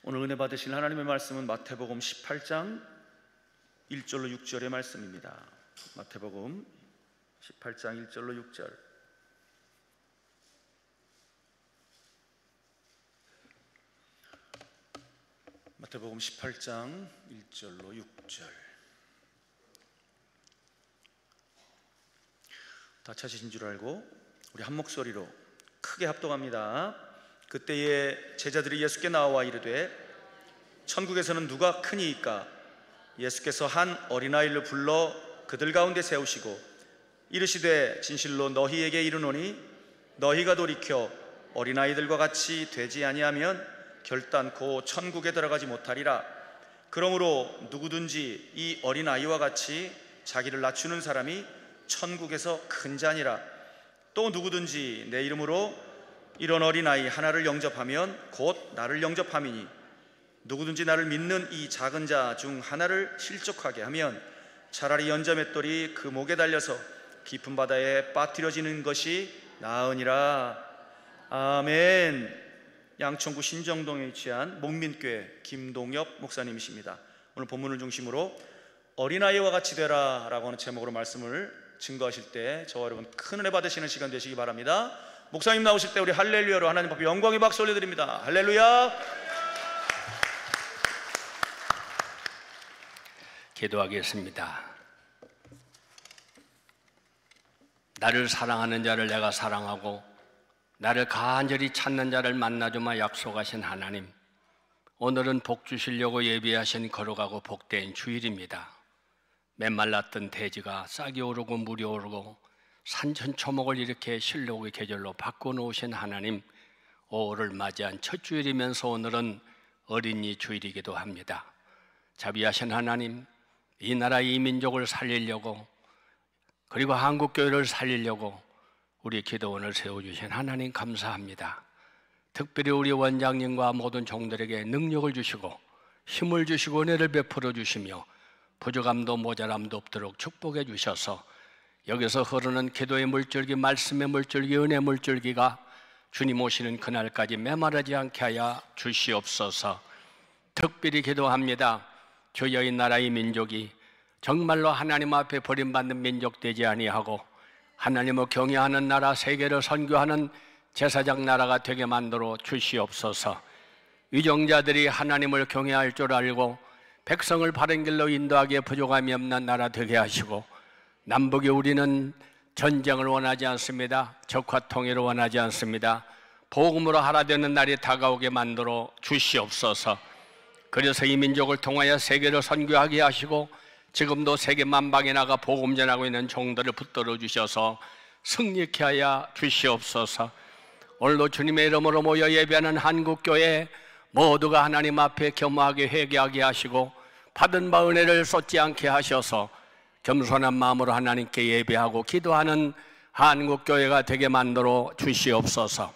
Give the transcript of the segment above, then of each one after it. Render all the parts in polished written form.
오늘 은혜 받으실 하나님의 말씀은 마태복음 18장 1절로 6절의 말씀입니다. 마태복음 18장 1절로 6절. 마태복음 18장 1절로 6절. 다 찾으신 줄 알고 우리 한 목소리로 크게 합동합니다. 그때에 제자들이 예수께 나와 이르되 천국에서는 누가 크니이까? 예수께서 한 어린아이를 불러 그들 가운데 세우시고 이르시되 진실로 너희에게 이르노니 너희가 돌이켜 어린아이들과 같이 되지 아니하면 결단코 천국에 들어가지 못하리라. 그러므로 누구든지 이 어린아이와 같이 자기를 낮추는 사람이 천국에서 큰 자니라. 또 누구든지 내 이름으로 이런 어린아이 하나를 영접하면 곧 나를 영접함이니 누구든지 나를 믿는 이 작은 자 중 하나를 실족하게 하면 차라리 연자맷돌이 그 목에 달려서 깊은 바다에 빠뜨려지는 것이 나으니라. 아멘. 양천구 신정동에 위치한 목민교회 김동엽 목사님이십니다. 오늘 본문을 중심으로 어린아이와 같이 되라 라고 하는 제목으로 말씀을 증거하실 때 저와 여러분 큰 은혜 받으시는 시간 되시기 바랍니다. 목사님 나오실 때 우리 할렐루야로 하나님 앞에 영광의 박수 올려드립니다. 할렐루야. 기도하겠습니다. 나를 사랑하는 자를 내가 사랑하고 나를 간절히 찾는 자를 만나주마 약속하신 하나님, 오늘은 복 주시려고 예비하신 거룩하고 복된 주일입니다. 메말랐던 대지가 싹이 오르고 물이 오르고 산천초목을 이렇게 실록의 계절로 바꿔놓으신 하나님, 5월을 맞이한 첫 주일이면서 오늘은 어린이 주일이기도 합니다. 자비하신 하나님, 이 나라 이 민족을 살리려고 그리고 한국교회를 살리려고 우리 기도원을 세워주신 하나님 감사합니다. 특별히 우리 원장님과 모든 종들에게 능력을 주시고 힘을 주시고 은혜를 베풀어 주시며 부족함도 모자람도 없도록 축복해 주셔서 여기서 흐르는 기도의 물줄기, 말씀의 물줄기, 은혜의 물줄기가 주님 오시는 그날까지 메마르지 않게 하여 주시옵소서. 특별히 기도합니다. 주여 이 나라 이 민족이 정말로 하나님 앞에 버림받는 민족 되지 아니하고 하나님을 경외하는 나라, 세계를 선교하는 제사장 나라가 되게 만들어 주시옵소서. 위정자들이 하나님을 경외할 줄 알고 백성을 바른 길로 인도하기에 부족함이 없는 나라 되게 하시고, 남북이 우리는 전쟁을 원하지 않습니다. 적화 통일을 원하지 않습니다. 복음으로 하나 되는 날이 다가오게 만들어 주시옵소서. 그래서 이 민족을 통하여 세계를 선교하게 하시고 지금도 세계 만방에 나가 복음 전하고 있는 종들을 붙들어 주셔서 승리케 하여 주시옵소서. 오늘도 주님의 이름으로 모여 예배하는 한국교회 모두가 하나님 앞에 겸허하게 회개하게 하시고 받은 바 은혜를 쏟지 않게 하셔서 겸손한 마음으로 하나님께 예배하고 기도하는 한국교회가 되게 만들어 주시옵소서.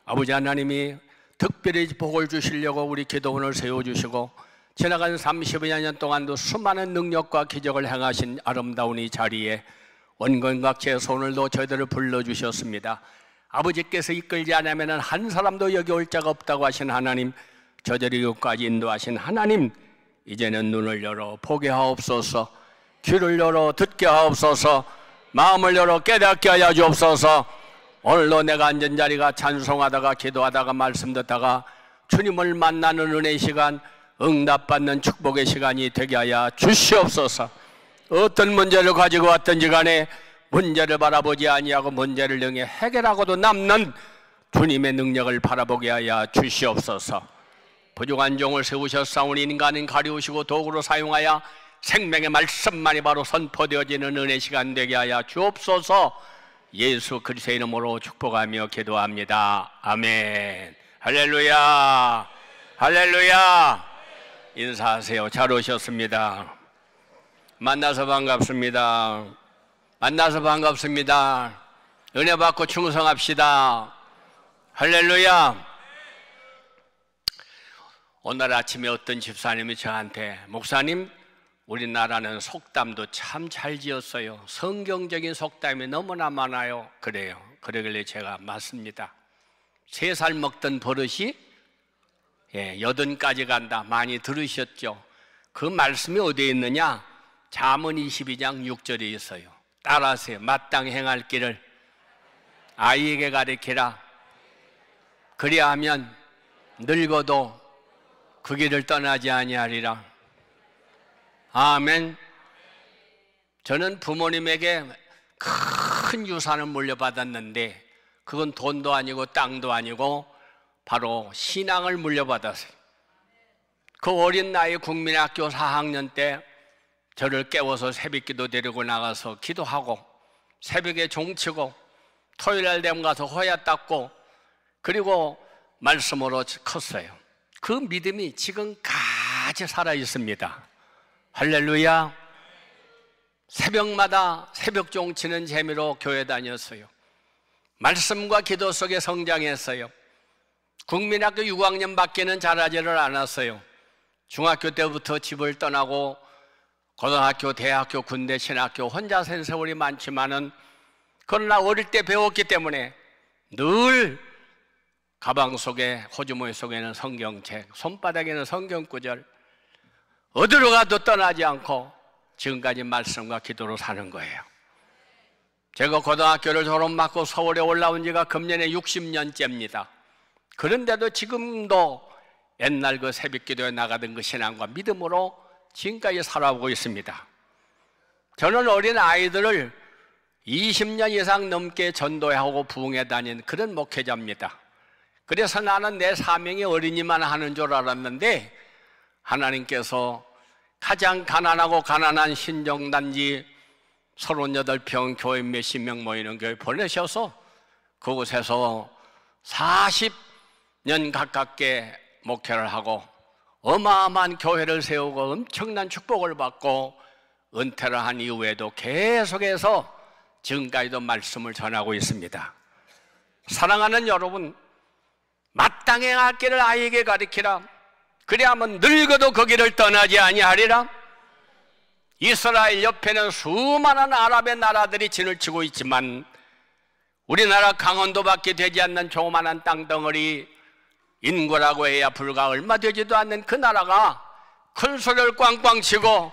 아버지 하나님이 특별히 복을 주시려고 우리 기도원을 세워주시고 지나간 32년 동안도 수많은 능력과 기적을 행하신 아름다운 이 자리에 원건각제 오늘도 저희들을 불러주셨습니다. 아버지께서 이끌지 않으면 한 사람도 여기 올 자가 없다고 하신 하나님, 저들이 여기까지 인도하신 하나님, 이제는 눈을 열어 보게 하옵소서, 귀를 열어 듣게 하옵소서, 마음을 열어 깨닫게 하여 주옵소서. 오늘도 내가 앉은 자리가 찬송하다가 기도하다가 말씀 듣다가 주님을 만나는 은혜의 시간, 응답받는 축복의 시간이 되게 하여 주시옵소서. 어떤 문제를 가지고 왔든지 간에 문제를 바라보지 아니하고 문제를 능히 해결하고도 남는 주님의 능력을 바라보게 하여 주시옵소서. 부족한 종을 세우셨사오니 인간은 가리우시고 도구로 사용하여 생명의 말씀만이 바로 선포되어지는 은혜 시간 되게 하여 주옵소서. 예수 그리스도의 이름으로 축복하며 기도합니다. 아멘. 할렐루야, 할렐루야. 인사하세요. 잘 오셨습니다. 만나서 반갑습니다. 만나서 반갑습니다. 은혜 받고 충성합시다. 할렐루야. 오늘 아침에 어떤 집사님이 저한테, 목사님, 우리나라는 속담도 참 잘 지었어요. 성경적인 속담이 너무나 많아요. 그래요. 그러길래 제가 맞습니다. 3살 먹던 버릇이 여든까지 간다. 많이 들으셨죠? 그 말씀이 어디에 있느냐? 잠언 22장 6절에 있어요. 따라하세요. 마땅히 행할 길을 아이에게 가르치라. 그리하면 늙어도 그 길을 떠나지 아니하리라. 아멘. 저는 부모님에게 큰 유산을 물려받았는데 그건 돈도 아니고 땅도 아니고 바로 신앙을 물려받았어요. 그 어린 나이 국민학교 4학년 때 저를 깨워서 새벽기도 데리고 나가서 기도하고 새벽에 종치고 토요일날 되면 가서 호야 닦고 그리고 말씀으로 컸어요. 그 믿음이 지금까지 살아 있습니다. 할렐루야. 새벽마다 새벽 종치는 재미로 교회 다녔어요. 말씀과 기도 속에 성장했어요. 국민학교 6학년 밖에는 잘하지를 않았어요. 중학교 때부터 집을 떠나고 고등학교, 대학교, 군대, 신학교 혼자 산 세월이 많지만은 그러나 어릴 때 배웠기 때문에 늘 가방 속에, 호주머니 속에는 성경책, 손바닥에는 성경구절, 어디로 가도 떠나지 않고 지금까지 말씀과 기도로 사는 거예요. 제가 고등학교를 졸업받고 서울에 올라온 지가 금년에 60년째입니다. 그런데도 지금도 옛날 그 새벽기도에 나가던 그 신앙과 믿음으로 지금까지 살아오고 있습니다. 저는 어린 아이들을 20년 이상 넘게 전도하고 부흥해 다닌 그런 목회자입니다. 그래서 나는 내 사명이 어린이만 하는 줄 알았는데 하나님께서 가장 가난하고 가난한 신정단지 38평 교회 몇십 명 모이는 교회 보내셔서 그곳에서 40년 가깝게 목회를 하고 어마어마한 교회를 세우고 엄청난 축복을 받고 은퇴를 한 이후에도 계속해서 지금까지도 말씀을 전하고 있습니다. 사랑하는 여러분, 마땅히 행할 길을 아이에게 가르치라. 그리하면 늙어도 그 길을 떠나지 아니하리라. 이스라엘 옆에는 수많은 아랍의 나라들이 진을 치고 있지만 우리나라 강원도밖에 되지 않는 조그마한 땅덩어리, 인구라고 해야 불과 얼마 되지도 않는 그 나라가 큰 소리를 꽝꽝 치고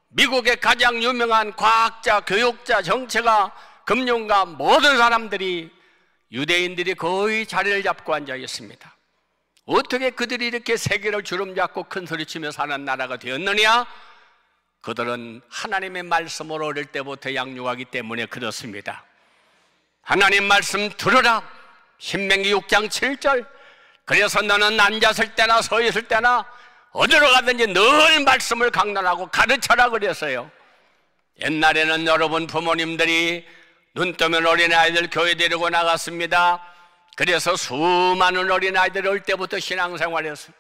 미국의 가장 유명한 과학자, 교육자, 정치가, 금융가 모든 사람들이 유대인들이 거의 자리를 잡고 앉아 있습니다. 어떻게 그들이 이렇게 세계를 주름잡고 큰 소리치며 사는 나라가 되었느냐? 그들은 하나님의 말씀으로 어릴 때부터 양육하기 때문에 그렇습니다. 하나님 말씀 들으라. 신명기 6장 7절. 그래서 너는 앉았을 때나 서 있을 때나 어디로 가든지 늘 말씀을 강론하고 가르쳐라 그랬어요. 옛날에는 여러분 부모님들이 눈 뜨면 어린아이들 교회 데리고 나갔습니다. 그래서 수많은 어린아이들이 어릴 때부터 신앙생활을 했어요.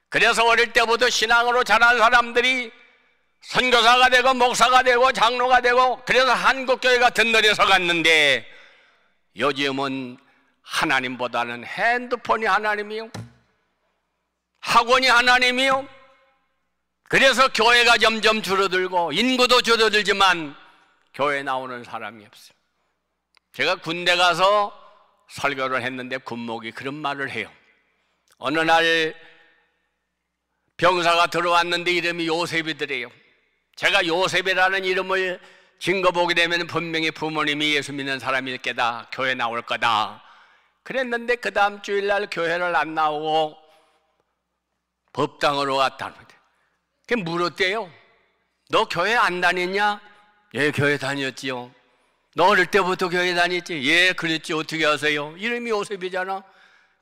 그래서 어릴 때부터 신앙으로 자란 사람들이 선교사가 되고 목사가 되고 장로가 되고 그래서 한국교회 같은 데서 갔는데 요즘은 하나님보다는 핸드폰이 하나님이요, 학원이 하나님이요. 그래서 교회가 점점 줄어들고 인구도 줄어들지만 교회에 나오는 사람이 없어요. 제가 군대 가서 설교를 했는데 군목이 그런 말을 해요. 어느 날 병사가 들어왔는데 이름이 요셉이더래요. 제가 요셉이라는 이름을 증거보게 되면 분명히 부모님이 예수 믿는 사람일 거다, 교회 나올 거다 그랬는데 그 다음 주일날 교회를 안 나오고 법당으로 갔다는데 그 물었대요. 너 교회 안 다녔냐? 예, 교회 다녔지요. 너 어릴 때부터 교회 다녔지? 예, 그랬지. 어떻게 하세요? 이름이 요셉이잖아.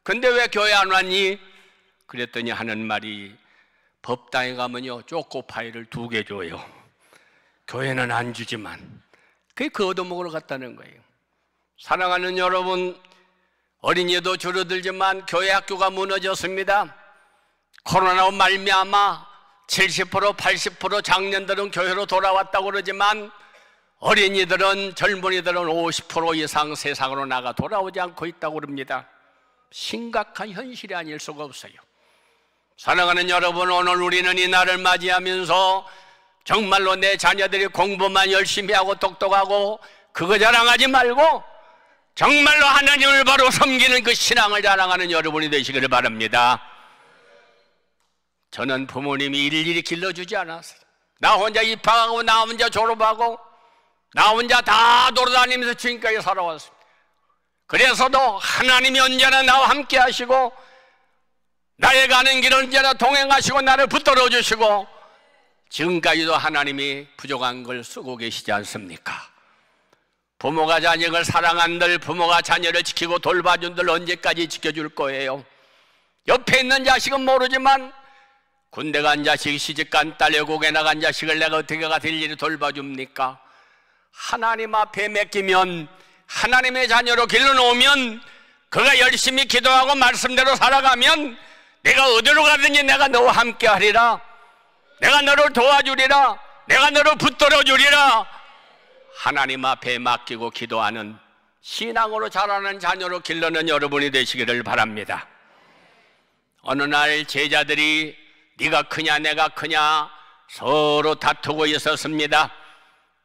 근데 왜 교회 안 왔니? 그랬더니 하는 말이 법당에 가면요 초코파이를 2개 줘요. 교회는 안 주지만 그게 그 얻어먹으러 갔다는 거예요. 사랑하는 여러분, 어린이도 줄어들지만 교회 학교가 무너졌습니다. 코로나로 말미암아 70% 80% 장년들은 교회로 돌아왔다고 그러지만 어린이들은 젊은이들은 50% 이상 세상으로 나가 돌아오지 않고 있다고 그럽니다. 심각한 현실이 아닐 수가 없어요. 사랑하는 여러분, 오늘 우리는 이 날을 맞이하면서 정말로 내 자녀들이 공부만 열심히 하고 똑똑하고 그거 자랑하지 말고 정말로 하나님을 바로 섬기는 그 신앙을 자랑하는 여러분이 되시기를 바랍니다. 저는 부모님이 일일이 길러주지 않았어요. 나 혼자 입학하고 나 혼자 졸업하고 나 혼자 다 돌아다니면서 지금까지 살아왔습니다. 그래서도 하나님이 언제나 나와 함께 하시고 나의 가는 길을 언제나 동행하시고 나를 붙들어 주시고 지금까지도 하나님이 부족한 걸 쓰고 계시지 않습니까? 부모가 자녀를 사랑한들, 부모가 자녀를 지키고 돌봐준들 언제까지 지켜줄 거예요? 옆에 있는 자식은 모르지만 군대 간 자식, 시집간 딸, 외국에 나간 자식을 내가 어떻게 될 일이 돌봐줍니까? 하나님 앞에 맡기면, 하나님의 자녀로 길러놓으면, 그가 열심히 기도하고 말씀대로 살아가면 내가 어디로 가든지 내가 너와 함께 하리라, 내가 너를 도와주리라, 내가 너를 붙들어 주리라. 하나님 앞에 맡기고 기도하는 신앙으로 자라는 자녀로 길러는 여러분이 되시기를 바랍니다. 어느 날 제자들이 네가 크냐 내가 크냐 서로 다투고 있었습니다.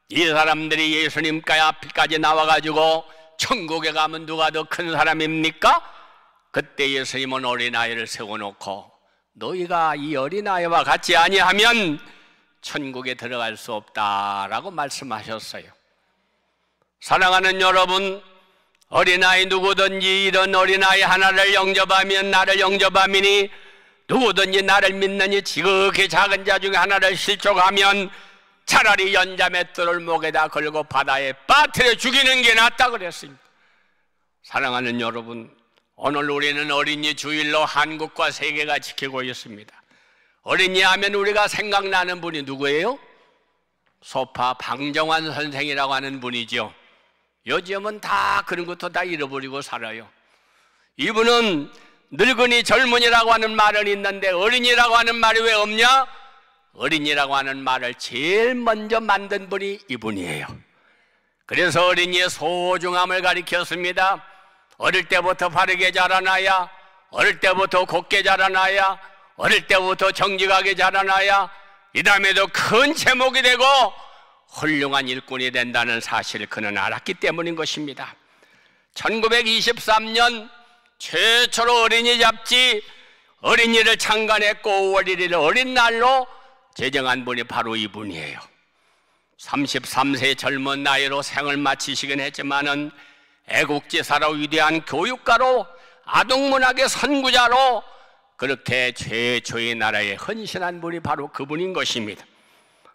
이 사람들이 예수님까지 나와가지고 천국에 가면 누가 더 큰 사람입니까? 그때 예수님은 어린아이를 세워놓고 너희가 이 어린아이와 같이 아니하면 천국에 들어갈 수 없다라고 말씀하셨어요. 사랑하는 여러분, 어린아이 누구든지 이런 어린아이 하나를 영접하면 나를 영접함이니 누구든지 나를 믿느니 지극히 작은 자 중에 하나를 실족하면 차라리 연자맷돌을 목에다 걸고 바다에 빠뜨려 죽이는 게 낫다 그랬습니다. 사랑하는 여러분, 오늘 우리는 어린이 주일로 한국과 세계가 지키고 있습니다. 어린이 하면 우리가 생각나는 분이 누구예요? 소파 방정환 선생이라고 하는 분이죠. 요즘은 다 그런 것도 다 잃어버리고 살아요. 이분은 늙은이 젊은이라고 하는 말은 있는데 어린이라고 하는 말이 왜 없냐? 어린이라고 하는 말을 제일 먼저 만든 분이 이분이에요. 그래서 어린이의 소중함을 가리켰습니다. 어릴 때부터 바르게 자라나야, 어릴 때부터 곱게 자라나야, 어릴 때부터 정직하게 자라나야 이 다음에도 큰 제목이 되고 훌륭한 일꾼이 된다는 사실을 그는 알았기 때문인 것입니다. 1923년 최초로 어린이 잡지 어린이를 창간했고 5월 1일 어린 날로 제정한 분이 바로 이분이에요. 33세 젊은 나이로 생을 마치시긴 했지만은 애국지사로 위대한 교육가로 아동문학의 선구자로 그렇게 최초의 나라에 헌신한 분이 바로 그분인 것입니다.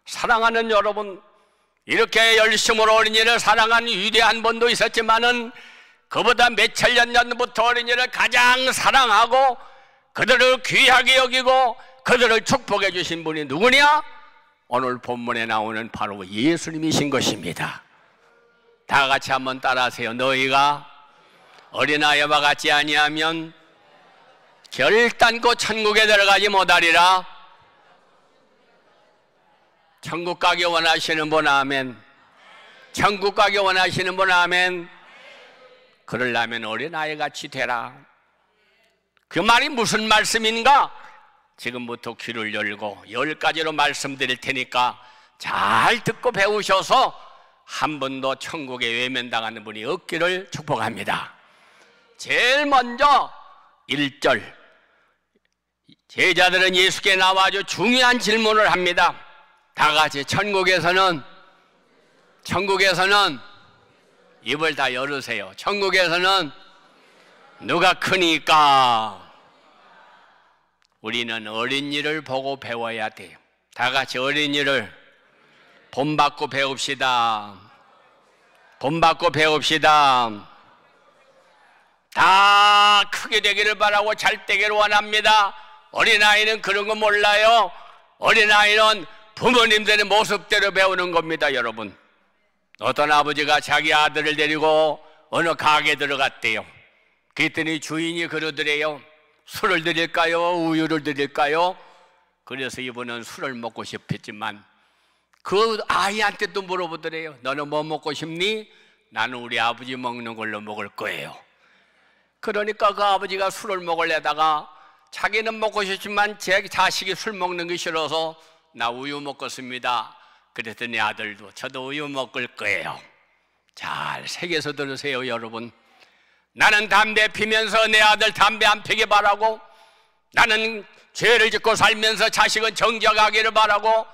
사랑하는 여러분, 이렇게 열심으로 어린이를 사랑한 위대한 분도 있었지만은 그보다 몇천 년 전부터 어린이를 가장 사랑하고 그들을 귀하게 여기고 그들을 축복해 주신 분이 누구냐? 오늘 본문에 나오는 바로 예수님이신 것입니다. 다 같이 한번 따라하세요. 너희가 어린아이와 같지 아니하면 결단코 천국에 들어가지 못하리라. 천국 가기 원하시는 분 아멘. 천국 가기 원하시는 분 아멘. 그러려면 어린아이같이 되라. 그 말이 무슨 말씀인가? 지금부터 귀를 열고 10가지로 말씀드릴 테니까 잘 듣고 배우셔서 한 번도 천국에 외면당하는 분이 없기를 축복합니다. 제일 먼저 1절, 제자들은 예수께 나와 아주 중요한 질문을 합니다. 다 같이 천국에서는 입을 다 열으세요. 천국에서는 누가 크니까? 우리는 어린이를 보고 배워야 돼요. 다 같이 어린이를 본받고 배웁시다. 본받고 배웁시다. 다 크게 되기를 바라고 잘 되기를 원합니다. 어린아이는 그런 거 몰라요. 어린아이는 부모님들의 모습대로 배우는 겁니다. 여러분, 어떤 아버지가 자기 아들을 데리고 어느 가게에 들어갔대요. 그랬더니 주인이 그러더래요. 술을 드릴까요? 우유를 드릴까요? 그래서 이분은 술을 먹고 싶었지만 그 아이한테 또 물어보더래요. 너는 뭐 먹고 싶니? 나는 우리 아버지 먹는 걸로 먹을 거예요. 그러니까 그 아버지가 술을 먹으려다가 자기는 먹고 싶지만 제 자식이 술 먹는 게 싫어서 나 우유 먹겠습니다. 그랬더니 아들도 저도 우유 먹을 거예요. 잘 새겨서 들으세요. 여러분, 나는 담배 피면서 내 아들 담배 안 피게 바라고, 나는 죄를 짓고 살면서 자식은 정직하기를 바라고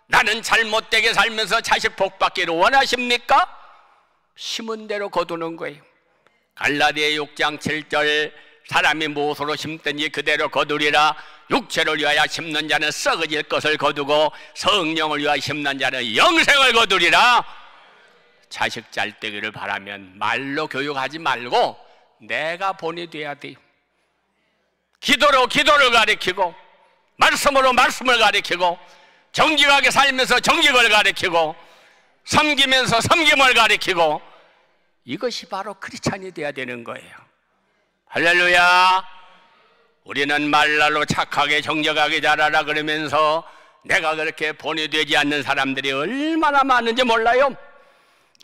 나는 잘못되게 살면서 자식 복받기를 원하십니까? 심은 대로 거두는 거예요. 갈라디아 6장 7절 사람이 무엇으로 심든지 그대로 거두리라. 육체를 위하여 심는 자는 썩어질 것을 거두고 성령을 위하여 심는 자는 영생을 거두리라. 자식 잘 되기를 바라면 말로 교육하지 말고 내가 본이 돼야 돼요. 기도로 기도를 가리키고 말씀으로 말씀을 가리키고 정직하게 살면서 정직을 가리키고 섬기면서 섬김을 가리키고 이것이 바로 크리스찬이 돼야 되는 거예요. 할렐루야. 우리는 말로 착하게 정직하게 자라라 그러면서 내가 그렇게 본이 되지 않는 사람들이 얼마나 많은지 몰라요.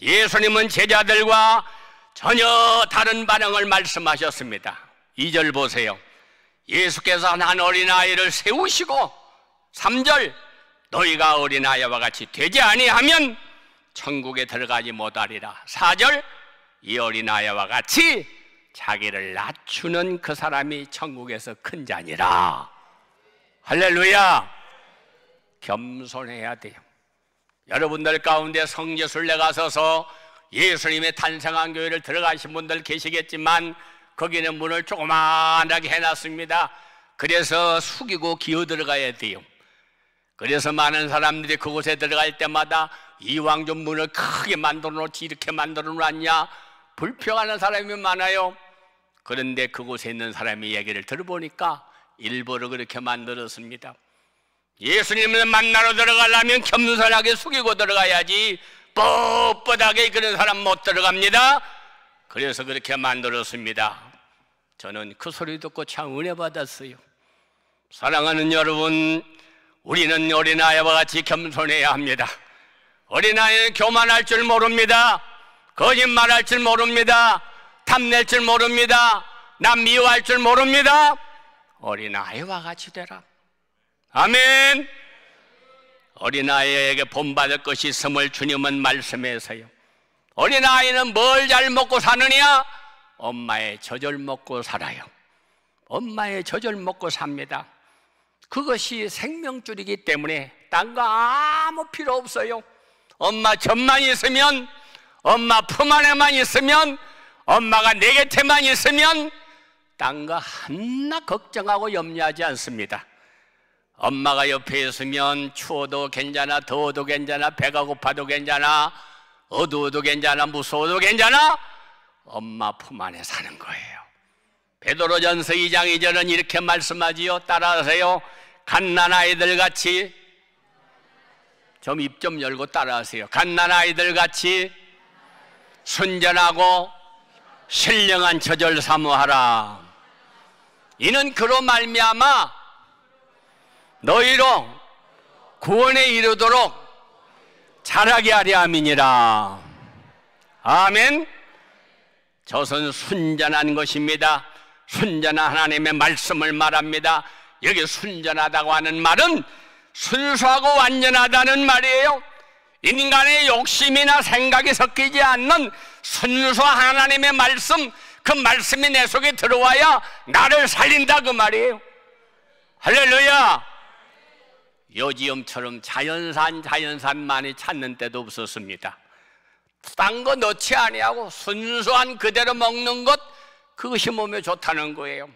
예수님은 제자들과 전혀 다른 반응을 말씀하셨습니다. 2절 보세요. 예수께서 한 어린아이를 세우시고 3절 너희가 어린아이와 같이 되지 아니하면 천국에 들어가지 못하리라. 4절 이 어린아이와 같이 자기를 낮추는 그 사람이 천국에서 큰 자니라. 할렐루야. 겸손해야 돼요. 여러분들 가운데 성지순례 가서서 예수님의 탄생한 교회를 들어가신 분들 계시겠지만 거기는 문을 조그만하게 해놨습니다. 그래서 숙이고 기어 들어가야 돼요. 그래서 많은 사람들이 그곳에 들어갈 때마다 이왕 좀 문을 크게 만들어 놓지 이렇게 만들어 놨냐 불평하는 사람이 많아요. 그런데 그곳에 있는 사람이 얘기를 들어보니까 일부러 그렇게 만들었습니다. 예수님을 만나러 들어가려면 겸손하게 숙이고 들어가야지 뻣뻣하게 그런 사람 못 들어갑니다. 그래서 그렇게 만들었습니다. 저는 그 소리 듣고 참 은혜 받았어요. 사랑하는 여러분, 우리는 어린아이와 같이 겸손해야 합니다. 어린아이는 교만할 줄 모릅니다. 거짓말할 줄 모릅니다. 탐낼 줄 모릅니다. 남 미워할 줄 모릅니다. 어린아이와 같이 되라. 아멘. 어린아이에게 본받을 것이 있음을 주님은 말씀해서요. 어린아이는 뭘 잘 먹고 사느냐? 엄마의 젖을 먹고 살아요. 엄마의 젖을 먹고 삽니다. 그것이 생명줄이기 때문에 딴 거 아무 필요 없어요. 엄마 젖만 있으면, 엄마 품 안에만 있으면, 엄마가 내 곁에만 있으면 딴 거 하나 걱정하고 염려하지 않습니다. 엄마가 옆에 있으면 추워도 괜찮아, 더워도 괜찮아, 배가 고파도 괜찮아, 어두워도 괜찮아, 무서워도 괜찮아. 엄마 품 안에 사는 거예요. 베드로전서 2장 2절은 이렇게 말씀하지요. 따라하세요. 갓난아이들 같이, 좀 입 좀 열고 따라하세요. 갓난아이들 같이 순전하고 신령한 젖을 사모하라. 이는 그로 말미암아 너희로 구원에 이르도록 자라게 하려 함이니라. 아멘. 저선 순전한 것입니다. 순전한 하나님의 말씀을 말합니다. 여기 순전하다고 하는 말은 순수하고 완전하다는 말이에요. 인간의 욕심이나 생각이 섞이지 않는 순수한 하나님의 말씀, 그 말씀이 내 속에 들어와야 나를 살린다 그 말이에요. 할렐루야. 요지엄처럼 자연산만이 찾는 때도 없었습니다. 딴 거 넣지 아니하고 순수한 그대로 먹는 것, 그것이 몸에 좋다는 거예요.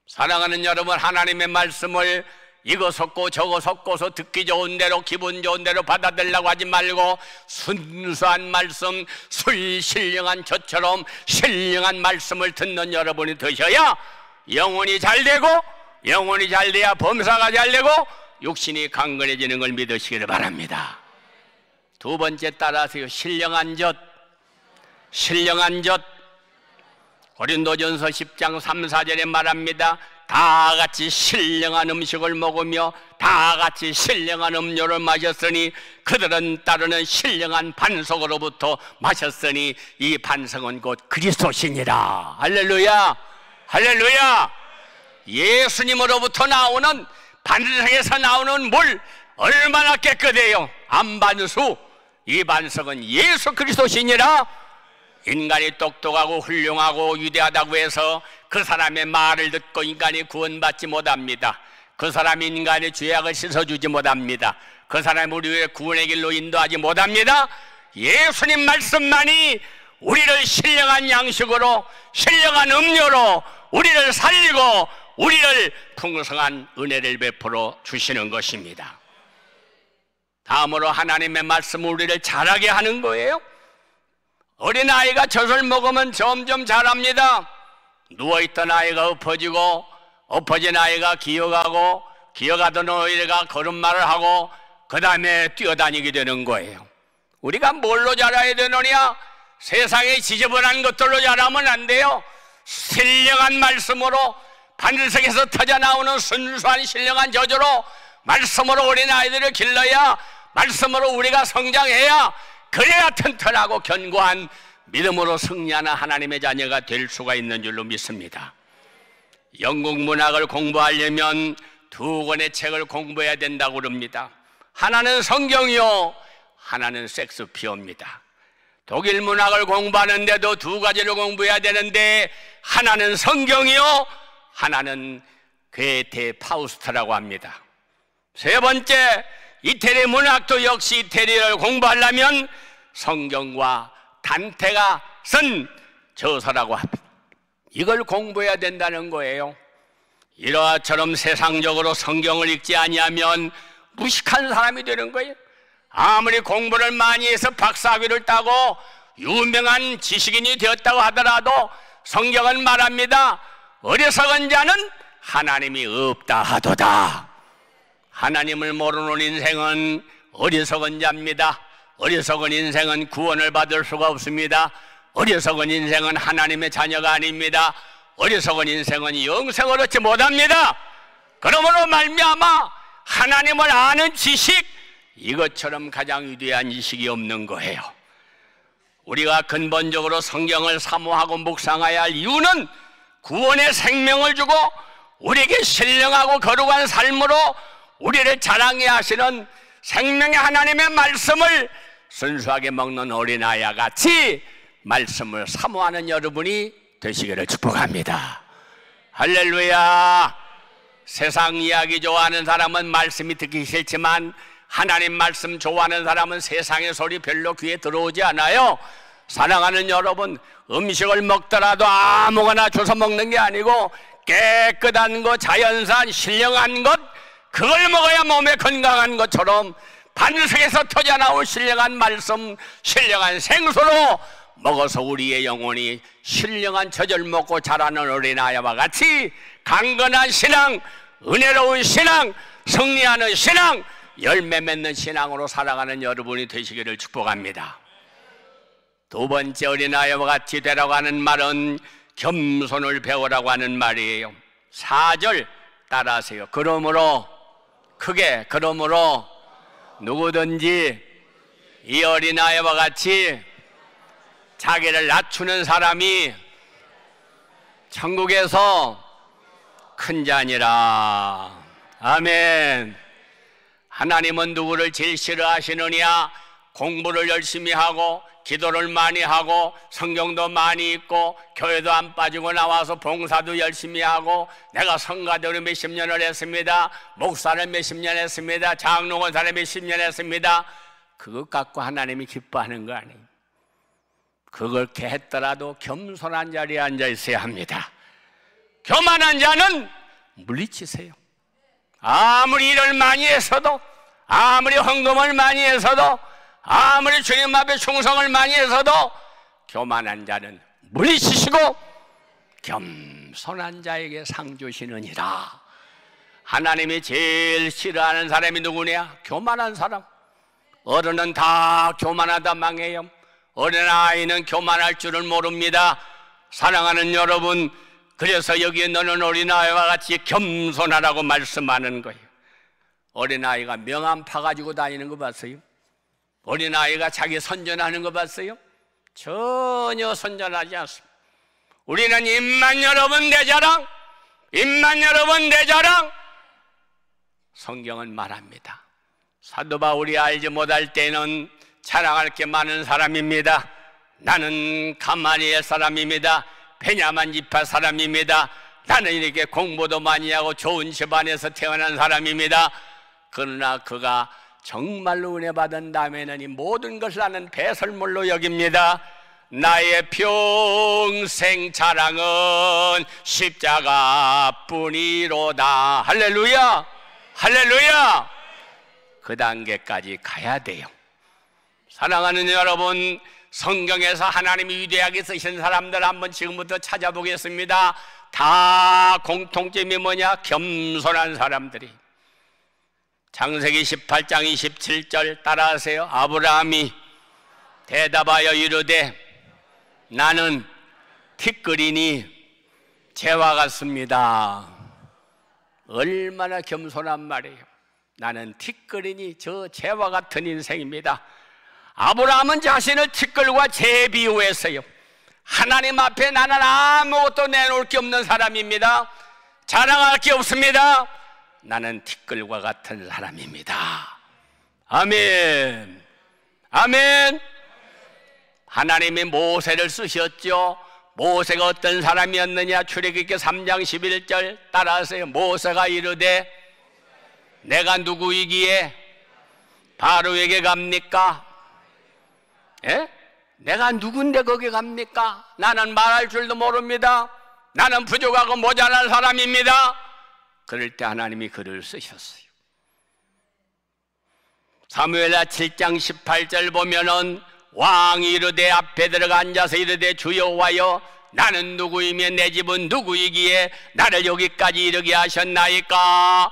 사랑하는 여러분, 하나님의 말씀을 이거 섞고 저거 섞어서 듣기 좋은 대로 기분 좋은 대로 받아들이려고 하지 말고 순수한 말씀, 신령한 젖처럼 신령한 말씀을 듣는 여러분이 되셔야 영혼이 잘 되고, 영혼이 잘 돼야 범사가 잘 되고 육신이 강건해지는 걸 믿으시기를 바랍니다. 두 번째 따라하세요. 신령한 젖. 신령한 젖. 고린도전서 10장 3, 4절에 말합니다. 다 같이 신령한 음식을 먹으며 다 같이 신령한 음료를 마셨으니 그들은 따르는 신령한 반석으로부터 마셨으니 이 반석은 곧 그리스도시니라. 할렐루야. 할렐루야. 예수님으로부터 나오는, 반석에서 나오는 물 얼마나 깨끗해요. 안반수. 이 반석은 예수 그리스도시니라. 인간이 똑똑하고 훌륭하고 위대하다고 해서 그 사람의 말을 듣고 인간이 구원받지 못합니다. 그 사람이 인간의 죄악을 씻어주지 못합니다. 그 사람이 우리의 구원의 길로 인도하지 못합니다. 예수님 말씀만이 우리를 신령한 양식으로, 신령한 음료로 우리를 살리고 우리를 풍성한 은혜를 베풀어 주시는 것입니다. 다음으로 하나님의 말씀은 우리를 자라게 하는 거예요. 어린아이가 젖을 먹으면 점점 자랍니다. 누워있던 아이가 엎어지고, 엎어진 아이가 기어가고, 기어가던 아이가 걸음마를 하고 그 다음에 뛰어다니게 되는 거예요. 우리가 뭘로 자라야 되느냐? 세상에 지저분한 것들로 자라면 안 돼요. 신령한 말씀으로, 반석에서 터져나오는 순수한 신령한 저주로 말씀으로 어린아이들을 길러야, 말씀으로 우리가 성장해야, 그래야 튼튼하고 견고한 믿음으로 승리하는 하나님의 자녀가 될 수가 있는 줄로 믿습니다. 영국 문학을 공부하려면 2권의 책을 공부해야 된다고 그럽니다. 하나는 성경이요, 하나는 섹스피어입니다. 독일 문학을 공부하는데도 2가지를 공부해야 되는데, 하나는 성경이요, 하나는 괴테 파우스트라고 합니다. 세 번째, 이태리 문학도 역시 이태리를 공부하려면 성경과 단테가 쓴 저서라고 합니다. 이걸 공부해야 된다는 거예요. 이러처럼 세상적으로 성경을 읽지 아니하면 무식한 사람이 되는 거예요. 아무리 공부를 많이 해서 박사학위를 따고 유명한 지식인이 되었다고 하더라도 성경은 말합니다. 어리석은 자는 하나님이 없다 하도다. 하나님을 모르는 인생은 어리석은 자입니다. 어리석은 인생은 구원을 받을 수가 없습니다. 어리석은 인생은 하나님의 자녀가 아닙니다. 어리석은 인생은 영생을 얻지 못합니다. 그러므로 말미암아 하나님을 아는 지식, 이것처럼 가장 위대한 지식이 없는 거예요. 우리가 근본적으로 성경을 사모하고 묵상해야 할 이유는 구원의 생명을 주고 우리에게 신령하고 거룩한 삶으로 우리를 자랑해 하시는 생명의 하나님의 말씀을 순수하게 먹는 어린아이와 같이 말씀을 사모하는 여러분이 되시기를 축복합니다. 할렐루야. 세상 이야기 좋아하는 사람은 말씀이 듣기 싫지만 하나님 말씀 좋아하는 사람은 세상의 소리 별로 귀에 들어오지 않아요. 사랑하는 여러분, 음식을 먹더라도 아무거나 줘서 먹는 게 아니고 깨끗한 것, 자연산, 신령한 것, 그걸 먹어야 몸에 건강한 것처럼 반석에서 터져나온 신령한 말씀, 신령한 생수로 먹어서 우리의 영혼이 신령한 젖을 먹고 자라는 어린아이와 같이 강건한 신앙, 은혜로운 신앙, 승리하는 신앙, 열매 맺는 신앙으로 살아가는 여러분이 되시기를 축복합니다. 두 번째, 어린아이와 같이 되라고 하는 말은 겸손을 배우라고 하는 말이에요. 4절 따라하세요. 그러므로, 크게, 그러므로 누구든지 이 어린아이와 같이 자기를 낮추는 사람이 천국에서 큰 자니라. 아멘. 하나님은 누구를 제일 싫어하시느냐? 공부를 열심히 하고 기도를 많이 하고 성경도 많이 읽고 교회도 안 빠지고 나와서 봉사도 열심히 하고, 내가 성가대로 몇십 년을 했습니다, 목사를 몇십 년 했습니다, 장로원사를 몇십 년 했습니다. 그것 갖고 하나님이 기뻐하는 거 아니에요. 그렇게 했더라도 겸손한 자리에 앉아 있어야 합니다. 교만한 자는 물리치세요. 아무리 일을 많이 했어도, 아무리 헌금을 많이 했어도, 아무리 주님 앞에 충성을 많이 했어도 교만한 자는 물리치시고 겸손한 자에게 상 주시느니라. 하나님이 제일 싫어하는 사람이 누구냐? 교만한 사람. 어른은 다 교만하다 망해요. 어린아이는 교만할 줄을 모릅니다. 사랑하는 여러분, 그래서 여기에 너는 어린아이와 같이 겸손하라고 말씀하는 거예요. 어린아이가 명함 파가지고 다니는 거 봤어요? 어린아이가 자기 선전하는 거 봤어요? 전혀 선전하지 않습니다. 우리는 입만 열어본 내 자랑, 입만 열어본 내 자랑. 성경은 말합니다. 사도 바울이 알지 못할 때는 자랑할 게 많은 사람입니다. 나는 가마니엘 사람입니다. 베냐민 지파 사람입니다. 나는 이렇게 공부도 많이 하고 좋은 집안에서 태어난 사람입니다. 그러나 그가 정말로 은혜 받은 다음에는 이 모든 것을 나는 배설물로 여깁니다. 나의 평생 자랑은 십자가뿐이로다. 할렐루야, 할렐루야. 그 단계까지 가야 돼요. 사랑하는 여러분, 성경에서 하나님이 위대하게 쓰신 사람들 한번 지금부터 찾아보겠습니다. 다 공통점이 뭐냐? 겸손한 사람들이. 창세기 18장 27절 따라하세요. 아브라함이 대답하여 이르되 나는 티끌이니 재와 같습니다. 얼마나 겸손한 말이에요. 나는 티끌이니 저 재와 같은 인생입니다. 아브라함은 자신을 티끌과 재에 비유했어요. 하나님 앞에 나는 아무것도 내놓을 게 없는 사람입니다. 자랑할 게 없습니다. 나는 티끌과 같은 사람입니다. 아멘, 아멘. 하나님이 모세를 쓰셨죠. 모세가 어떤 사람이었느냐? 출애굽기 3장 11절 따라하세요. 모세가 이르되 내가 누구이기에 바로에게 갑니까? 예? 내가 누군데 거기 갑니까? 나는 말할 줄도 모릅니다. 나는 부족하고 모자란 사람입니다. 그럴 때 하나님이 글을 쓰셨어요. 사무엘하 7장 18절 보면은 왕이 이르되 앞에 들어가 앉아서 이르되 주여와여 나는 누구이며 내 집은 누구이기에 나를 여기까지 이르게 하셨나이까?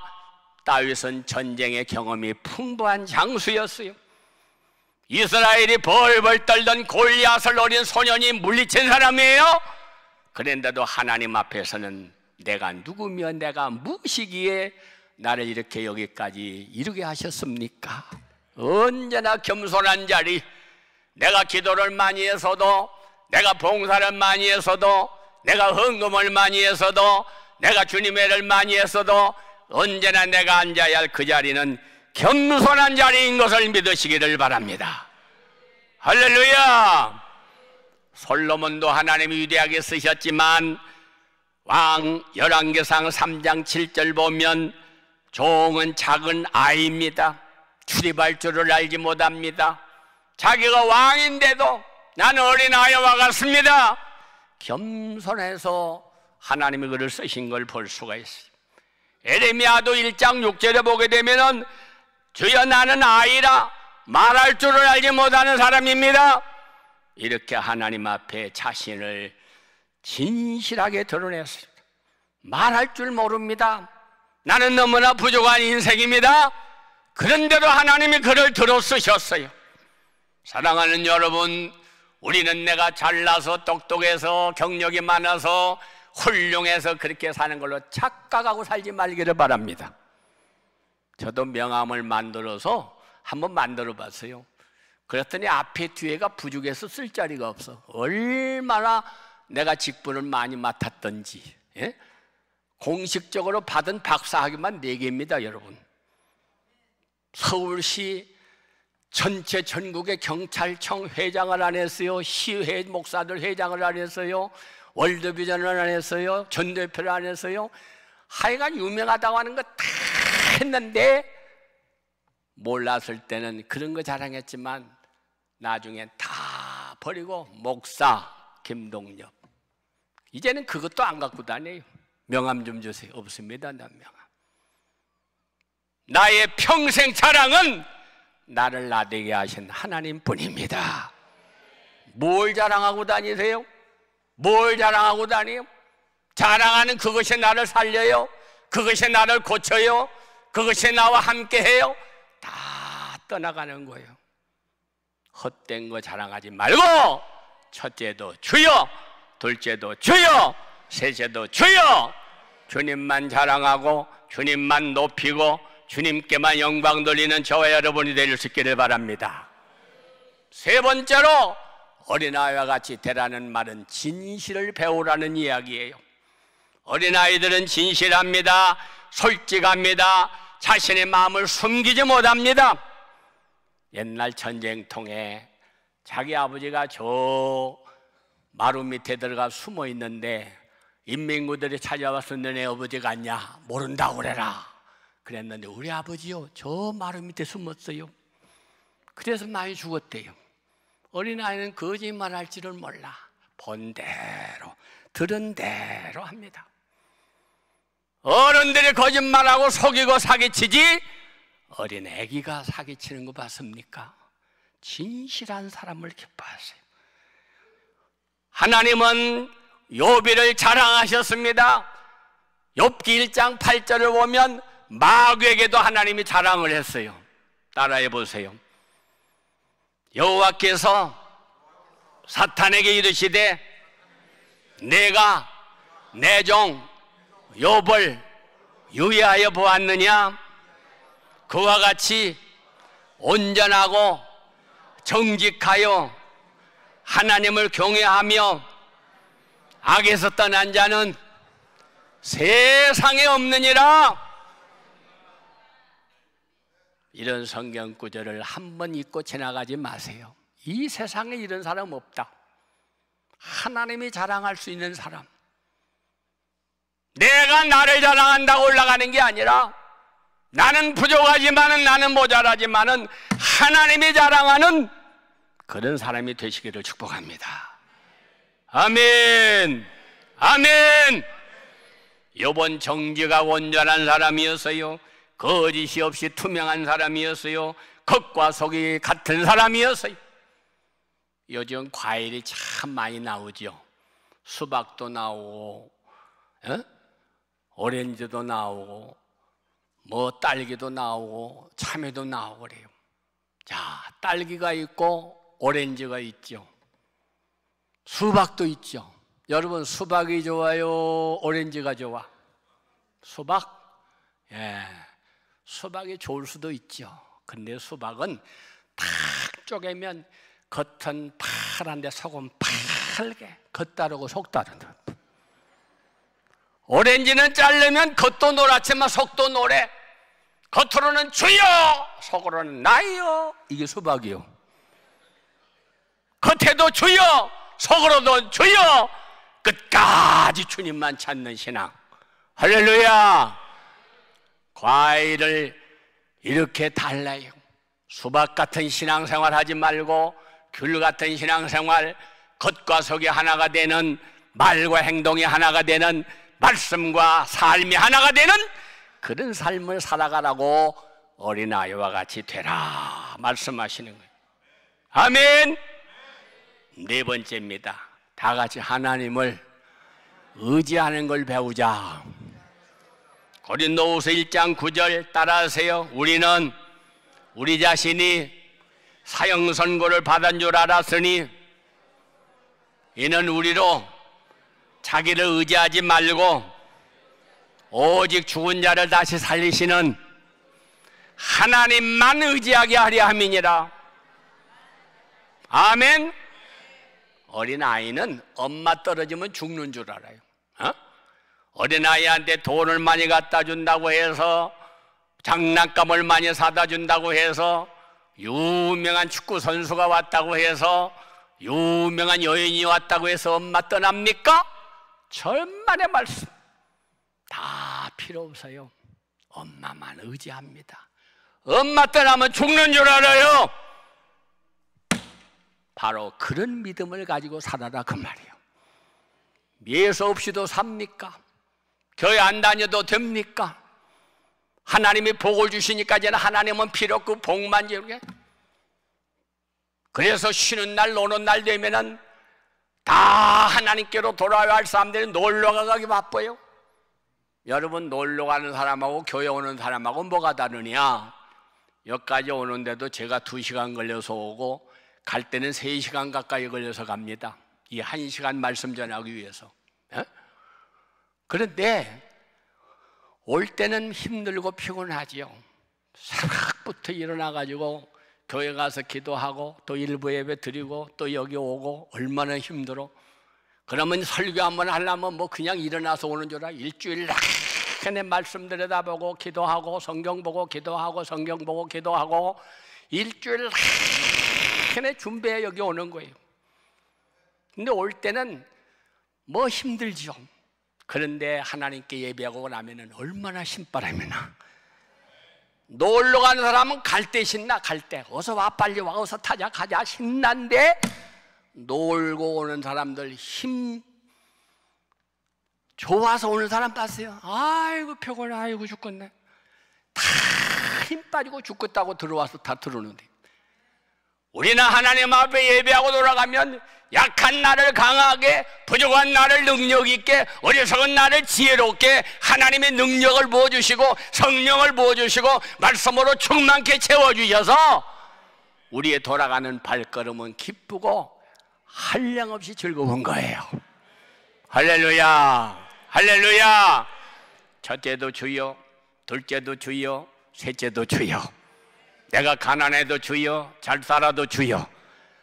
다윗은 전쟁의 경험이 풍부한 장수였어요. 이스라엘이 벌벌 떨던 골리앗을 노린 소년이 물리친 사람이에요. 그런데도 하나님 앞에서는 내가 누구며 내가 무엇이기에 나를 이렇게 여기까지 이르게 하셨습니까? 언제나 겸손한 자리. 내가 기도를 많이 했어도, 내가 봉사를 많이 했어도, 내가 헌금을 많이 했어도, 내가 주님의 일을 많이 했어도 언제나 내가 앉아야 할 그 자리는 겸손한 자리인 것을 믿으시기를 바랍니다. 할렐루야. 솔로몬도 하나님이 위대하게 쓰셨지만 왕 열왕기상 3장 7절 보면 종은 작은 아이입니다. 출입할 줄을 알지 못합니다. 자기가 왕인데도 나는 어린아이와 같습니다. 겸손해서 하나님이 그를 쓰신 걸 볼 수가 있어요. 에레미야도 1장 6절에 보게 되면은 주여 나는 아이라 말할 줄을 알지 못하는 사람입니다. 이렇게 하나님 앞에 자신을 진실하게 드러냈어요. 말할 줄 모릅니다. 나는 너무나 부족한 인생입니다. 그런데도 하나님이 그를 들어 쓰셨어요. 사랑하는 여러분, 우리는 내가 잘나서 똑똑해서 경력이 많아서 훌륭해서 그렇게 사는 걸로 착각하고 살지 말기를 바랍니다. 저도 명함을 만들어서 한번 만들어 봤어요. 그랬더니 앞에 뒤에가 부족해서 쓸 자리가 없어. 얼마나 내가 직분을 많이 맡았던지. 예? 공식적으로 받은 박사학위만 4개입니다 여러분. 서울시 전체 전국의 경찰청 회장을 안 했어요. 시회 목사들 회장을 안 했어요. 월드비전을 안 했어요. 전대표를 안 했어요. 하여간 유명하다고 하는 거 다 했는데 몰랐을 때는 그런 거 자랑했지만 나중엔 다 버리고 목사 김동엽. 이제는 그것도 안 갖고 다녀요. 명함 좀 주세요. 없습니다. 난 명함. 나의 평생 자랑은 나를 나되게 하신 하나님뿐입니다. 뭘 자랑하고 다니세요? 뭘 자랑하고 다니요? 자랑하는 그것이 나를 살려요? 그것이 나를 고쳐요? 그것이 나와 함께해요? 다 떠나가는 거예요. 헛된 거 자랑하지 말고 첫째도 주여, 둘째도 주여, 셋째도 주여, 주님만 자랑하고 주님만 높이고 주님께만 영광 돌리는 저와 여러분이 될 수 있기를 바랍니다. 세 번째로 어린아이와 같이 되라는 말은 진실을 배우라는 이야기예요. 어린아이들은 진실합니다. 솔직합니다. 자신의 마음을 숨기지 못합니다. 옛날 전쟁통에 자기 아버지가 저 마루 밑에 들어가 숨어 있는데 인민구들이 찾아와서 너네 아버지 같냐? 모른다고 그래라. 그랬는데 우리 아버지요, 저 마루 밑에 숨었어요. 그래서 많이 죽었대요. 어린아이는 거짓말할 줄을 몰라. 본 대로 들은 대로 합니다. 어른들이 거짓말하고 속이고 사기치지 어린 애기가 사기치는 거 봤습니까? 진실한 사람을 기뻐하세요. 하나님은 욥기를 자랑하셨습니다. 욥기 1장 8절을 보면 마귀에게도 하나님이 자랑을 했어요. 따라해 보세요. 여호와께서 사탄에게 이르시되 내가 내 종 욥을 유의하여 보았느냐? 그와 같이 온전하고 정직하여 하나님을 경외하며 악에서 떠난 자는 세상에 없느니라. 이런 성경 구절을 한 번 읽고 지나가지 마세요. 이 세상에 이런 사람 없다. 하나님이 자랑할 수 있는 사람, 내가 나를 자랑한다고 올라가는 게 아니라 나는 부족하지만은 나는 모자라지만은 하나님이 자랑하는 그런 사람이 되시기를 축복합니다. 아멘. 아멘. 욥은 정직하고 온전한 사람이었어요. 거짓이 없이 투명한 사람이었어요. 겉과 속이 같은 사람이었어요. 요즘 과일이 참 많이 나오죠. 수박도 나오고 오렌지도 나오고 뭐 딸기도 나오고 참외도 나오고 그래요. 자, 딸기가 있고 오렌지가 있죠. 수박도 있죠. 여러분, 수박이 좋아요? 오렌지가 좋아? 수박? 예, 수박이 좋을 수도 있죠. 근데 수박은 탁 쪼개면 겉은 파란데 속은 빨개. 겉 다르고 속 다르다. 오렌지는 자르면 겉도 노랗지만 속도 노래. 겉으로는 주여, 속으로는 나요. 이게 수박이요. 겉에도 주여, 속으로도 주여, 끝까지 주님만 찾는 신앙. 할렐루야. 과일을 이렇게 달라요. 수박 같은 신앙생활 하지 말고 귤 같은 신앙생활, 겉과 속이 하나가 되는, 말과 행동이 하나가 되는, 말씀과 삶이 하나가 되는 그런 삶을 살아가라고 어린아이와 같이 되라 말씀하시는 거예요. 아멘. 네 번째입니다. 다 같이 하나님을 의지하는 걸 배우자. 고린도후서 1장 9절 따라하세요. 우리는 우리 자신이 사형 선고를 받은 줄 알았으니 이는 우리로 자기를 의지하지 말고 오직 죽은 자를 다시 살리시는 하나님만 의지하게 하려 함이니라. 아멘. 어린아이는 엄마 떨어지면 죽는 줄 알아요. 어린아이한테 돈을 많이 갖다 준다고 해서, 장난감을 많이 사다 준다고 해서, 유명한 축구 선수가 왔다고 해서, 유명한 여인이 왔다고 해서 엄마 떠납니까? 천만의 말씀. 다 필요 없어요. 엄마만 의지합니다. 엄마 떠나면 죽는 줄 알아요. 바로 그런 믿음을 가지고 살아라 그 말이에요. 예수 없이도 삽니까? 교회 안 다녀도 됩니까? 하나님이 복을 주시니까 이제는 하나님은 필요 없고 복만 주게. 그래서 쉬는 날 노는 날 되면은 다 하나님께로 돌아와야 할 사람들이 놀러 가기 바빠요. 여러분, 놀러 가는 사람하고 교회 오는 사람하고 뭐가 다르냐? 여기까지 오는데도 제가 2시간 걸려서 오고 갈 때는 3시간 가까이 걸려서 갑니다. 이 1시간 말씀 전하기 위해서. 그런데 올 때는 힘들고 피곤하지요. 새벽부터 일어나가지고 교회 가서 기도하고 또 일부 예배 드리고 또 여기 오고 얼마나 힘들어. 그러면 설교 한번 하려면 뭐 그냥 일어나서 오는 줄 알아. 일주일 내내 말씀 들여다보고 기도하고 성경 보고 기도하고 성경 보고 기도하고 일주일 내내 준비해 여기 오는 거예요. 근데 올 때는 뭐 힘들죠. 그런데 하나님께 예배하고 나면은 얼마나 신바람이 나. 놀러 가는 사람은 갈 때 신나. 갈 때 어서 와, 빨리 와, 어서 타자, 가자, 신난데 놀고 오는 사람들, 힘 좋아서 오는 사람 봤어요? 아이고 피곤해, 아이고 죽겠네. 다 힘 빠지고 죽겠다고 들어와서 다 들어오는데, 우리는 하나님 앞에 예배하고 돌아가면 약한 나를 강하게, 부족한 나를 능력 있게, 어리석은 나를 지혜롭게 하나님의 능력을 부어주시고 성령을 부어주시고 말씀으로 충만케 채워주셔서 우리의 돌아가는 발걸음은 기쁘고 한량없이 즐거운 거예요. 할렐루야, 할렐루야. 첫째도 주여, 둘째도 주여, 셋째도 주여. 내가 가난해도 주여, 잘 살아도 주여,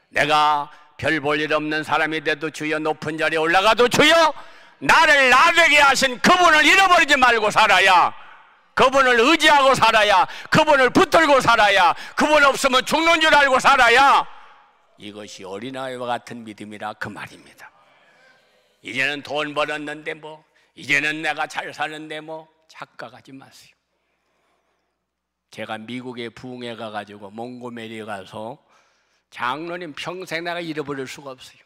내가 별 볼 일 없는 사람이 돼도 주여, 높은 자리에 올라가도 주여, 나를 나되게 하신 그분을 잃어버리지 말고 살아야, 그분을 의지하고 살아야, 그분을 붙들고 살아야, 그분 없으면 죽는 줄 알고 살아야, 이것이 어린아이와 같은 믿음이라 그 말입니다. 이제는 돈 벌었는데 뭐, 이제는 내가 잘 사는데 뭐, 착각하지 마세요. 제가 미국에 부흥회 가가지고 몽고메리에 가서 장로님 평생 내가 잃어버릴 수가 없어요.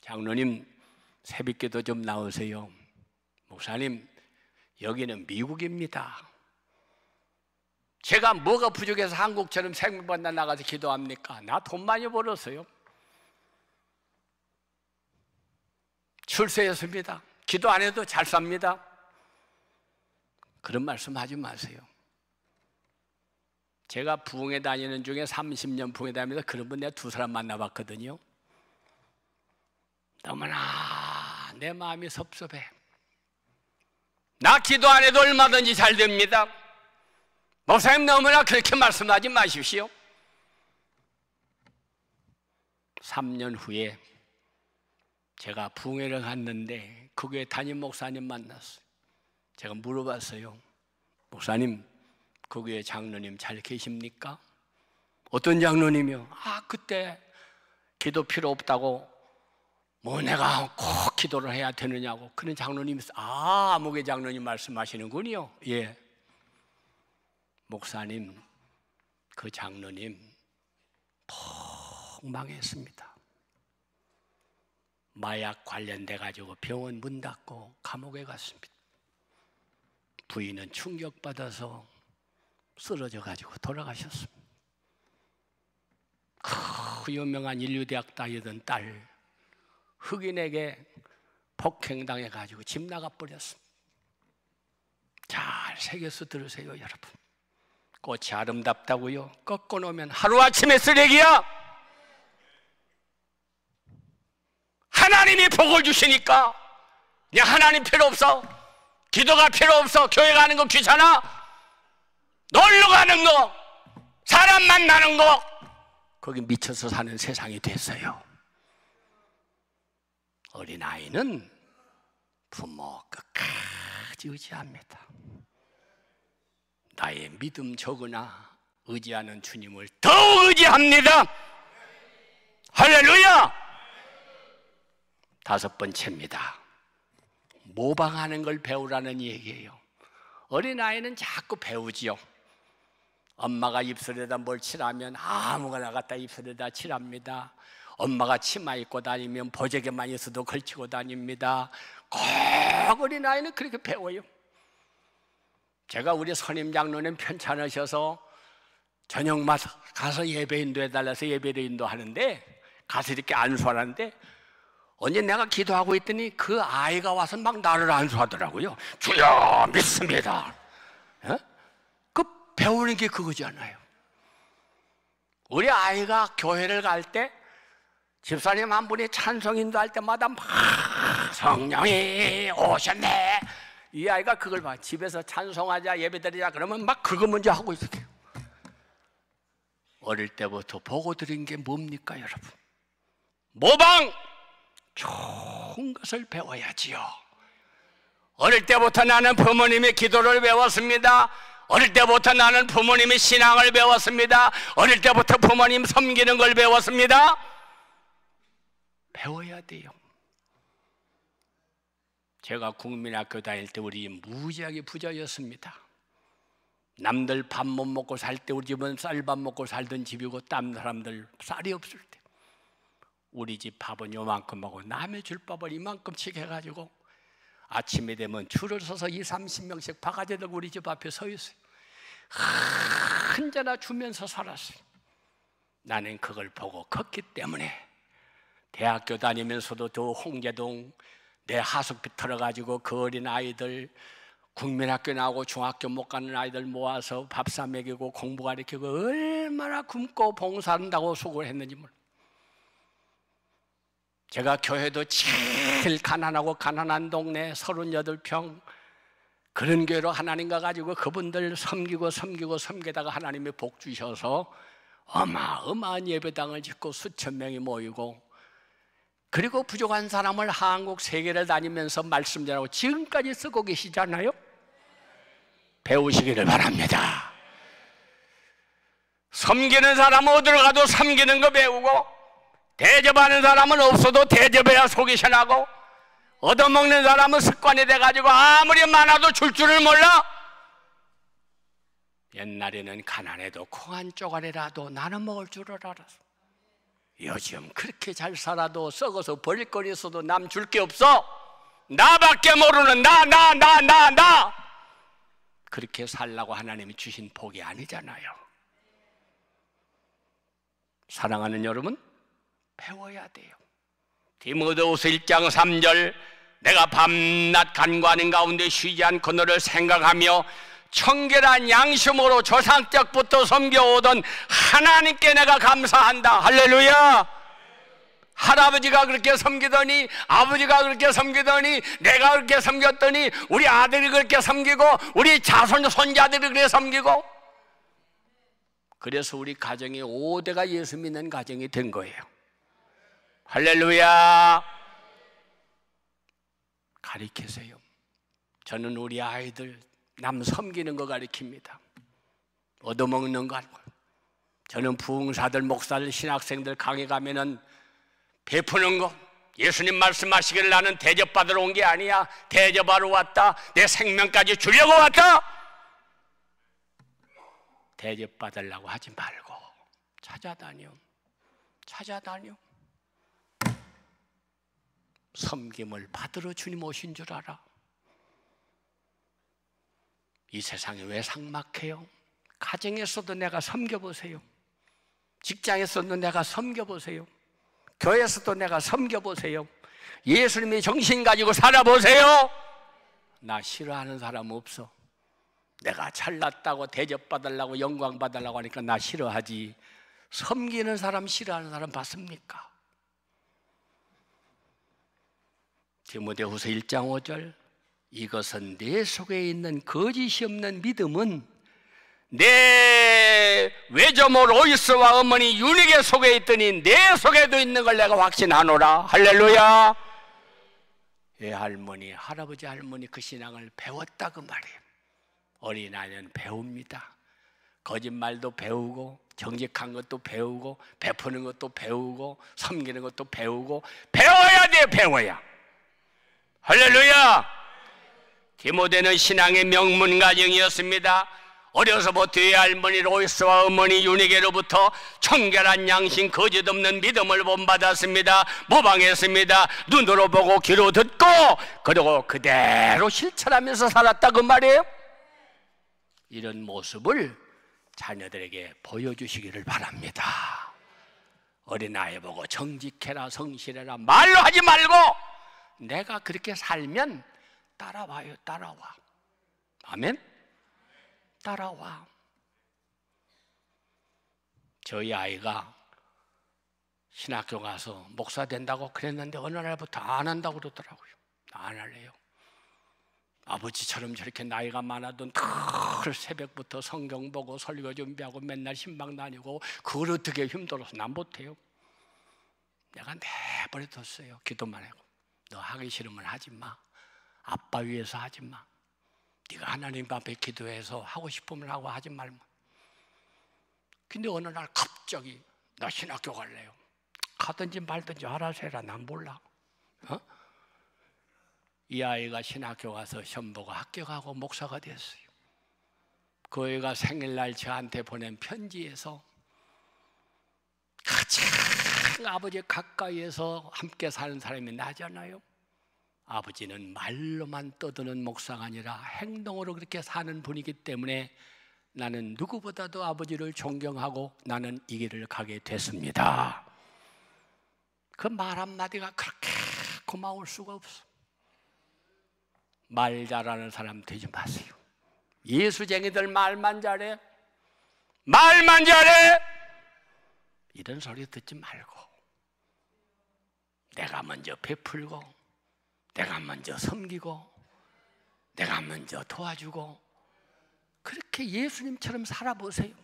장로님 새벽기도 좀 나오세요. 목사님 여기는 미국입니다. 제가 뭐가 부족해서 한국처럼 생명받나 나가서 기도합니까? 나 돈 많이 벌었어요. 출세했습니다. 기도 안 해도 잘 삽니다. 그런 말씀 하지 마세요. 제가 부흥회 다니는 중에 30년 부흥회 다니면서 그런 분 내가 2사람 만나봤거든요. 너무나 내 마음이 섭섭해. 나 기도 안 해도 얼마든지 잘 됩니다. 목사님 너무나 그렇게 말씀하지 마십시오. 3년 후에 제가 부흥회를 갔는데 그 교회 담임 목사님 만났어요. 제가 물어봤어요. 목사님 그 교회 장로님 잘 계십니까? 어떤 장로님이요? 아 그때 기도 필요 없다고 뭐 내가 꼭 기도를 해야 되느냐고 그런 장로님이 있어요. 아 아무개 장로님 말씀하시는군요. 예. 목사님 그 장로님 푹 망했습니다. 마약 관련돼 가지고 병원 문 닫고 감옥에 갔습니다. 부인은 충격받아서 쓰러져 가지고 돌아가셨습니다. 그 유명한 인류대학 다니던 딸 흑인에게 폭행당해 가지고 집 나가 버렸습니다. 잘 새겨서 들으세요 여러분. 꽃이 아름답다고요? 꺾어 놓으면 하루아침에 쓰레기야. 하나님이 복을 주시니까 그냥 하나님 필요 없어, 기도가 필요 없어, 교회 가는 거 귀찮아, 놀러 가는 거, 사람 만나는 거, 거기 미쳐서 사는 세상이 됐어요. 어린아이는 부모 끝까지 의지합니다. 나의 믿음 적으나 의지하는 주님을 더욱 의지합니다. 할렐루야. 5번째입니다. 모방하는 걸 배우라는 얘기예요. 어린아이는 자꾸 배우지요. 엄마가 입술에다 뭘 칠하면 아무거나 갖다 입술에다 칠합니다. 엄마가 치마 입고 다니면 보재개만 있어도 걸치고 다닙니다. 꼭 어린아이는 그렇게 배워요. 제가 우리 선임 장로님 편찮으셔서 저녁마다 가서 예배 인도해 달라서 예배를 인도하는데 가서 이렇게 안수하는데 언제 내가 기도하고 있더니 그 아이가 와서 막 나를 안수하더라고요. 주여 믿습니다. 그 배우는 게 그거잖아요. 우리 아이가 교회를 갈 때 집사님 한 분이 찬송 인도할 때마다 막 성령이 오셨네. 이 아이가 그걸 봐. 집에서 찬송하자 예배드리자 그러면 막 그거 먼저 하고 있어요. 어릴 때부터 보고 들은 게 뭡니까 여러분? 모방! 좋은 것을 배워야지요. 어릴 때부터 나는 부모님의 기도를 배웠습니다. 어릴 때부터 나는 부모님의 신앙을 배웠습니다. 어릴 때부터 부모님 섬기는 걸 배웠습니다. 배워야 돼요. 제가 국민학교 다닐 때 우리 집 무지하게 부자였습니다. 남들 밥 못 먹고 살 때 우리 집은 쌀밥 먹고 살던 집이고, 딴 사람들 쌀이 없을 때 우리 집 밥은 요만큼 하고 남의 줄 밥을 이만큼씩 해가지고 아침에 되면 줄을 서서 20-30명씩 바가지 들고 우리 집 앞에 서 있어요. 한자나 주면서 살았어요. 나는 그걸 보고 컸기 때문에 대학교 다니면서도 저 홍제동 내 하숙비 털어가지고 그 어린 아이들, 국민학교 나오고 중학교 못 가는 아이들 모아서 밥 사 먹이고 공부 가르치고 얼마나 굶고 봉사한다고 수고를 했는지 몰라. 제가 교회도 제일 가난하고 가난한 동네 38평 그런 교회로 하나님과 가지고 그분들 섬기다가 하나님이 복 주셔서 어마어마한 예배당을 짓고 수천 명이 모이고, 그리고 부족한 사람을 한국 세계를 다니면서 말씀 전하고 지금까지 쓰고 계시잖아요. 배우시기를 바랍니다. 섬기는 사람은 어디로 가도 섬기는 거 배우고, 대접하는 사람은 없어도 대접해야 속이 시원하고, 얻어먹는 사람은 습관이 돼가지고 아무리 많아도 줄 줄을 몰라. 옛날에는 가난해도 콩 한 쪼가리라도 나눠 먹을 줄을 알았어. 요즘 그렇게 잘 살아도 썩어서 버릴 거리 있어도 남 줄 게 없어. 나밖에 모르는 나 그렇게 살라고 하나님이 주신 복이 아니잖아요. 사랑하는 여러분, 배워야 돼요. 디모데후서 1장 3절, 내가 밤낮 간구하는 가운데 쉬지 않고 너를 생각하며 청결한 양심으로 조상적부터 섬겨오던 하나님께 내가 감사한다. 할렐루야. 할아버지가 그렇게 섬기더니, 아버지가 그렇게 섬기더니, 내가 그렇게 섬겼더니, 우리 아들이 그렇게 섬기고, 우리 자손 손자들이 그렇게 섬기고, 그래서 우리 가정이 5대가 예수 믿는 가정이 된 거예요. 할렐루야. 가르치세요. 저는 우리 아이들 남 섬기는 거 가르칩니다. 얻어먹는 거 아니고. 저는 부흥사들, 목사들, 신학생들 강의 가면은 베푸는 거, 예수님 말씀하시기를 나는 대접받으러 온 게 아니야, 대접하러 왔다, 내 생명까지 주려고 왔다. 대접받으려고 하지 말고 찾아다녀. 섬김을 받으러 주님 오신 줄 알아. 이 세상이 왜 삭막해요? 가정에서도 내가 섬겨보세요. 직장에서도 내가 섬겨보세요. 교회에서도 내가 섬겨보세요. 예수님의 정신 가지고 살아보세요. 나 싫어하는 사람 없어. 내가 잘났다고 대접받으려고 영광받으려고 하니까 나 싫어하지. 섬기는 사람 싫어하는 사람 봤습니까? 디모데후서 1장 5절, 이것은 내 속에 있는 거짓이 없는 믿음은 내 외조모 로이스와 어머니 유니게 속에 있더니 내 속에도 있는 걸 내가 확신하노라. 할렐루야. 할머니, 할아버지, 할머니 그 신앙을 배웠다 그 말이에요. 어린아이는 배웁니다. 거짓말도 배우고, 정직한 것도 배우고, 베푸는 것도 배우고, 섬기는 것도 배우고, 배워야 돼. 배워야. 할렐루야. 디모데는 신앙의 명문 가정이었습니다. 어려서부터 외할머니 로이스와 어머니 유니게로부터 청결한 양심, 거짓 없는 믿음을 본받았습니다. 모방했습니다. 눈으로 보고 귀로 듣고, 그리고 그대로 실천하면서 살았다 그 말이에요. 이런 모습을 자녀들에게 보여주시기를 바랍니다. 어린아이 보고 정직해라, 성실해라 말로 하지 말고 내가 그렇게 살면 따라와요. 따라와. 아멘. 따라와. 저희 아이가 신학교 가서 목사 된다고 그랬는데 어느 날부터 안 한다고 그러더라고요. 안 할래요. 아버지처럼 저렇게 나이가 많아도 늘 새벽부터 성경 보고 설교 준비하고 맨날 신방 다니고 그걸 어떻게 힘들어서 난 못해요. 내가 내버려뒀어요. 기도만 하고. 너 하기 싫으면 하지 마. 아빠 위해서 하지 마. 네가 하나님 앞에 기도해서 하고 싶으면 하고 하지 말고. 근데 어느 날 갑자기 나 신학교 갈래요. 가든지 말든지 알아서 해라. 난 몰라. 이 아이가 신학교 가서 시험 보고 합격하고 목사가 됐어요. 그 애가 생일날 저한테 보낸 편지에서 가장 아버지 가까이에서 함께 사는 사람이 나잖아요. 아버지는 말로만 떠드는 목사가 아니라 행동으로 그렇게 사는 분이기 때문에 나는 누구보다도 아버지를 존경하고 나는 이 길을 가게 됐습니다. 그 말 한마디가 그렇게 고마울 수가 없어. 말 잘하는 사람 되지 마세요. 예수쟁이들 말만 잘해, 말만 잘해, 이런 소리 듣지 말고 내가 먼저 베풀고 내가 먼저 섬기고 내가 먼저 도와주고 그렇게 예수님처럼 살아보세요.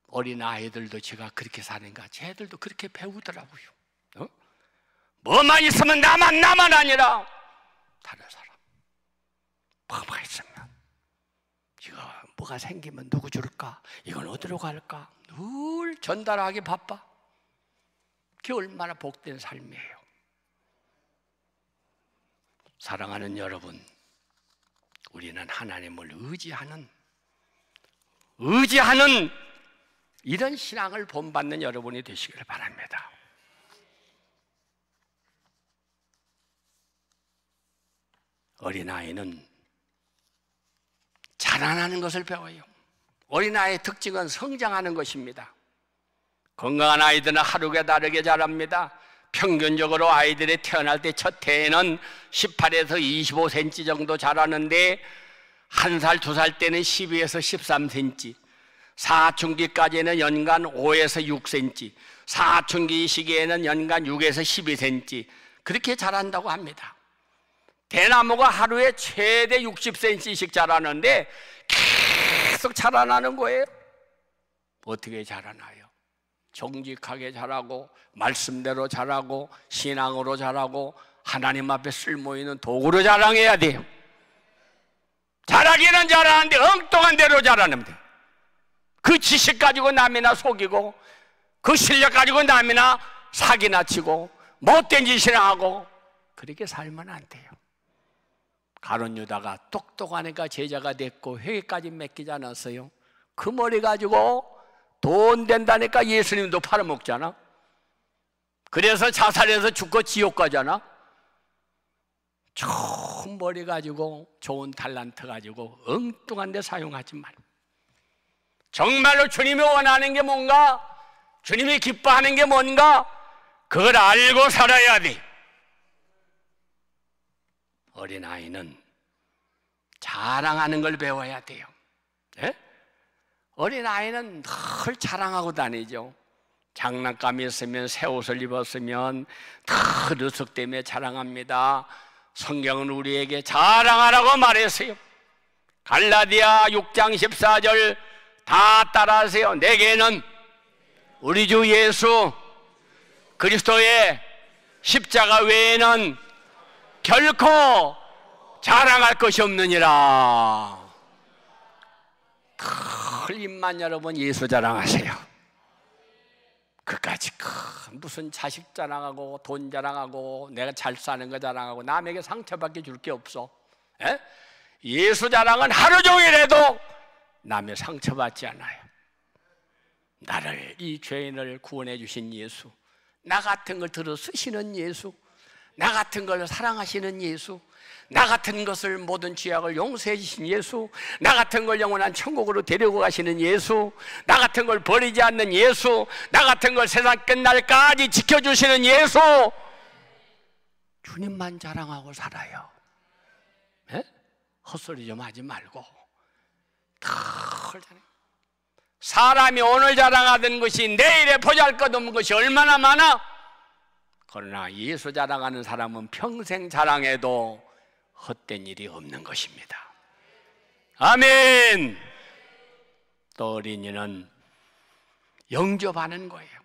어린아이들도 제가 그렇게 사는가 쟤들도 그렇게 배우더라고요. 뭐만 있으면 나만 아니라 다른 사람 뭐가 있으면 이거 뭐가 생기면 누구 줄까? 이건 어디로 갈까? 늘 전달하기 바빠. 그게 얼마나 복된 삶이에요. 사랑하는 여러분, 우리는 하나님을 의지하는 이런 신앙을 본받는 여러분이 되시기를 바랍니다. 어린아이는 자라나는 것을 배워요. 어린아이의 특징은 성장하는 것입니다. 건강한 아이들은 하루가 다르게 자랍니다. 평균적으로 아이들이 태어날 때 첫 해에는 18에서 25cm 정도 자라는데 1살, 2살 때는 12에서 13cm, 사춘기까지는 연간 5에서 6cm, 사춘기 시기에는 연간 6에서 12cm 그렇게 자란다고 합니다. 대나무가 하루에 최대 60cm씩 자라는데 계속 자라나는 거예요. 어떻게 자라나요? 정직하게 자라고 말씀대로 자라고 신앙으로 자라고 하나님 앞에 쓸모있는 도구로 자랑해야 돼요. 자라기는 자라는데 엉뚱한 대로 자라는 돼. 그 지식 가지고 남이나 속이고 그 실력 가지고 남이나 사기나 치고 못된 짓이나 하고 그렇게 살면 안 돼요. 가룟 유다가 똑똑하니까 제자가 됐고 회개까지 맡기지 않았어요. 그 머리 가지고 돈 된다니까 예수님도 팔아먹잖아. 그래서 자살해서 죽고 지옥 가잖아. 좋은 머리 가지고 좋은 달란트 가지고 엉뚱한 데 사용하지 말고 정말로 주님이 원하는 게 뭔가, 주님이 기뻐하는 게 뭔가 그걸 알고 살아야 돼. 어린아이는 자랑하는 걸 배워야 돼요. 네? 어린아이는 늘 자랑하고 다니죠. 장난감이 있으면 새 옷을 입었으면 늘 녀석 때문에 자랑합니다. 성경은 우리에게 자랑하라고 말했어요. 갈라디아 6장 14절 다 따라하세요. 내게는 우리 주 예수 그리스도의 십자가 외에는 결코 자랑할 것이 없느니라. 입만 여러분 예수 자랑하세요. 그까지 무슨 자식 자랑하고 돈 자랑하고 내가 잘 사는 거 자랑하고 남에게 상처받게 줄 게 없어. 에? 예수 자랑은 하루 종일 해도 남의 상처받지 않아요. 나를 이 죄인을 구원해 주신 예수, 나 같은 걸 들어 쓰시는 예수, 나 같은 걸 사랑하시는 예수, 나 같은 것을 모든 죄악을 용서해 주신 예수, 나 같은 걸 영원한 천국으로 데리고 가시는 예수, 나 같은 걸 버리지 않는 예수, 나 같은 걸 세상 끝날까지 지켜주시는 예수, 주님만 자랑하고 살아요. 에? 헛소리 좀 하지 말고 사람이 오늘 자랑하던 것이 내일에 보잘것없는 것이 얼마나 많아. 그러나 예수 자랑하는 사람은 평생 자랑해도 헛된 일이 없는 것입니다. 아멘. 또 어린이는 영접하는 거예요.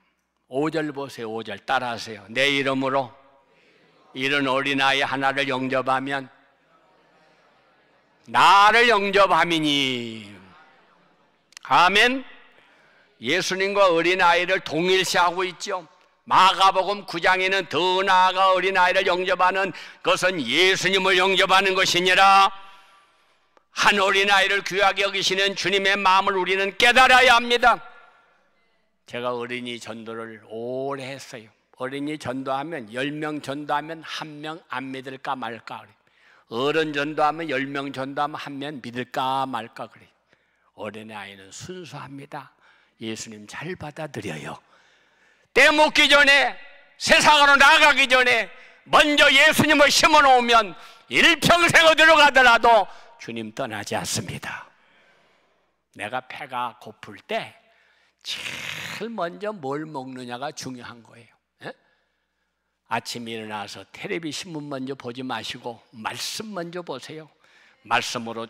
5절 보세요. 5절 따라하세요. 내 이름으로 이런 어린아이 하나를 영접하면 나를 영접함이니. 아멘. 예수님과 어린아이를 동일시하고 있죠. 마가복음 9장에는 더 나아가 어린아이를 영접하는 것은 예수님을 영접하는 것이니라. 한 어린아이를 귀하게 여기시는 주님의 마음을 우리는 깨달아야 합니다. 제가 어린이 전도를 오래 했어요. 어린이 전도하면 10명 전도하면 1명 안 믿을까 말까 그래요. 어른 전도하면 10명 전도하면 1명 믿을까 말까 그래요. 어린아이는 순수합니다. 예수님 잘 받아들여요. 때 묻기 전에, 세상으로 나가기 전에 먼저 예수님을 심어놓으면 일평생 어디로 가더라도 주님 떠나지 않습니다. 내가 배가 고플 때 제일 먼저 뭘 먹느냐가 중요한 거예요. 에? 아침에 일어나서 텔레비 신문 먼저 보지 마시고 말씀 먼저 보세요. 말씀으로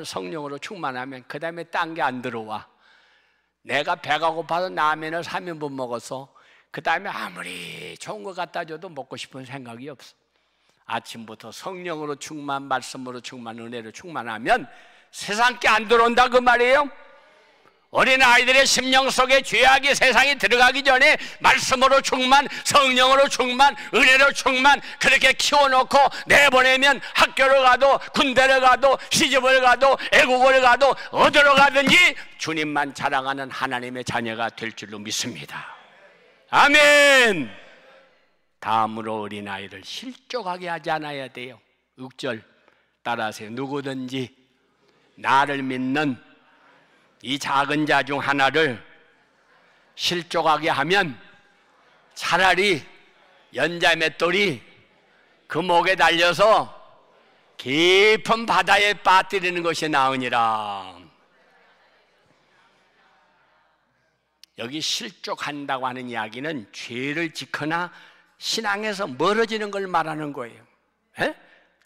성령으로 충만하면 그 다음에 딴 게 안 들어와. 내가 배가 고파서 라면을 3인분 먹어서 그 다음에 아무리 좋은 거 갖다 줘도 먹고 싶은 생각이 없어. 아침부터 성령으로 충만, 말씀으로 충만, 은혜로 충만하면 세상 게 안 들어온다 그 말이에요. 어린아이들의 심령 속에 죄악이 세상에 들어가기 전에 말씀으로 충만, 성령으로 충만, 은혜로 충만 그렇게 키워놓고 내보내면 학교를 가도 군대를 가도 시집을 가도 애국을 가도 어디로 가든지 주님만 자랑하는 하나님의 자녀가 될 줄로 믿습니다. 아멘. 다음으로 어린아이를 실족하게 하지 않아야 돼요. 6절 따라하세요. 누구든지 나를 믿는 이 작은 자 중 하나를 실족하게 하면 차라리 연자 맷돌이 그 목에 달려서 깊은 바다에 빠뜨리는 것이 나으니라. 여기 실족한다고 하는 이야기는 죄를 짓거나 신앙에서 멀어지는 걸 말하는 거예요. 에?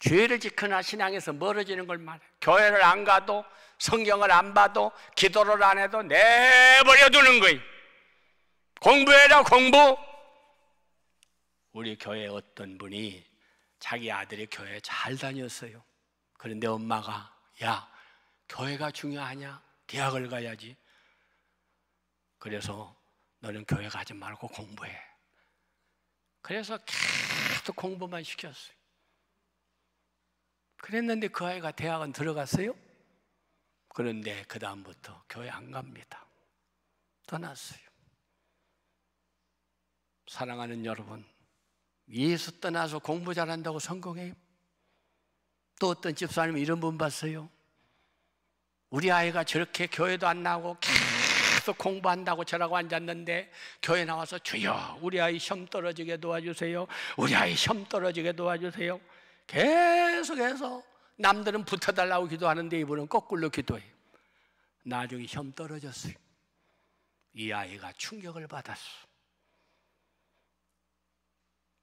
죄를 짓거나 신앙에서 멀어지는 걸 말해요. 교회를 안 가도 성경을 안 봐도 기도를 안 해도 내버려 두는 거예요. 공부해라 공부. 우리 교회 어떤 분이 자기 아들이 교회 잘 다녔어요. 그런데 엄마가 야 교회가 중요하냐? 대학을 가야지. 그래서 너는 교회 가지 말고 공부해. 그래서 계속 공부만 시켰어요. 그랬는데 그 아이가 대학은 들어갔어요? 그런데 그 다음부터 교회 안 갑니다. 떠났어요. 사랑하는 여러분, 예수 떠나서 공부 잘한다고 성공해요? 또 어떤 집사님 이런 분 봤어요. 우리 아이가 저렇게 교회도 안 나오고 계속 공부한다고 저라고 앉았는데 교회 나와서 주여 우리 아이 시험 떨어지게 도와주세요. 우리 아이 시험 떨어지게 도와주세요. 계속해서 남들은 붙어달라고 기도하는데 이분은 거꾸로 기도해요. 나중에 시험 떨어졌어요. 이 아이가 충격을 받았어.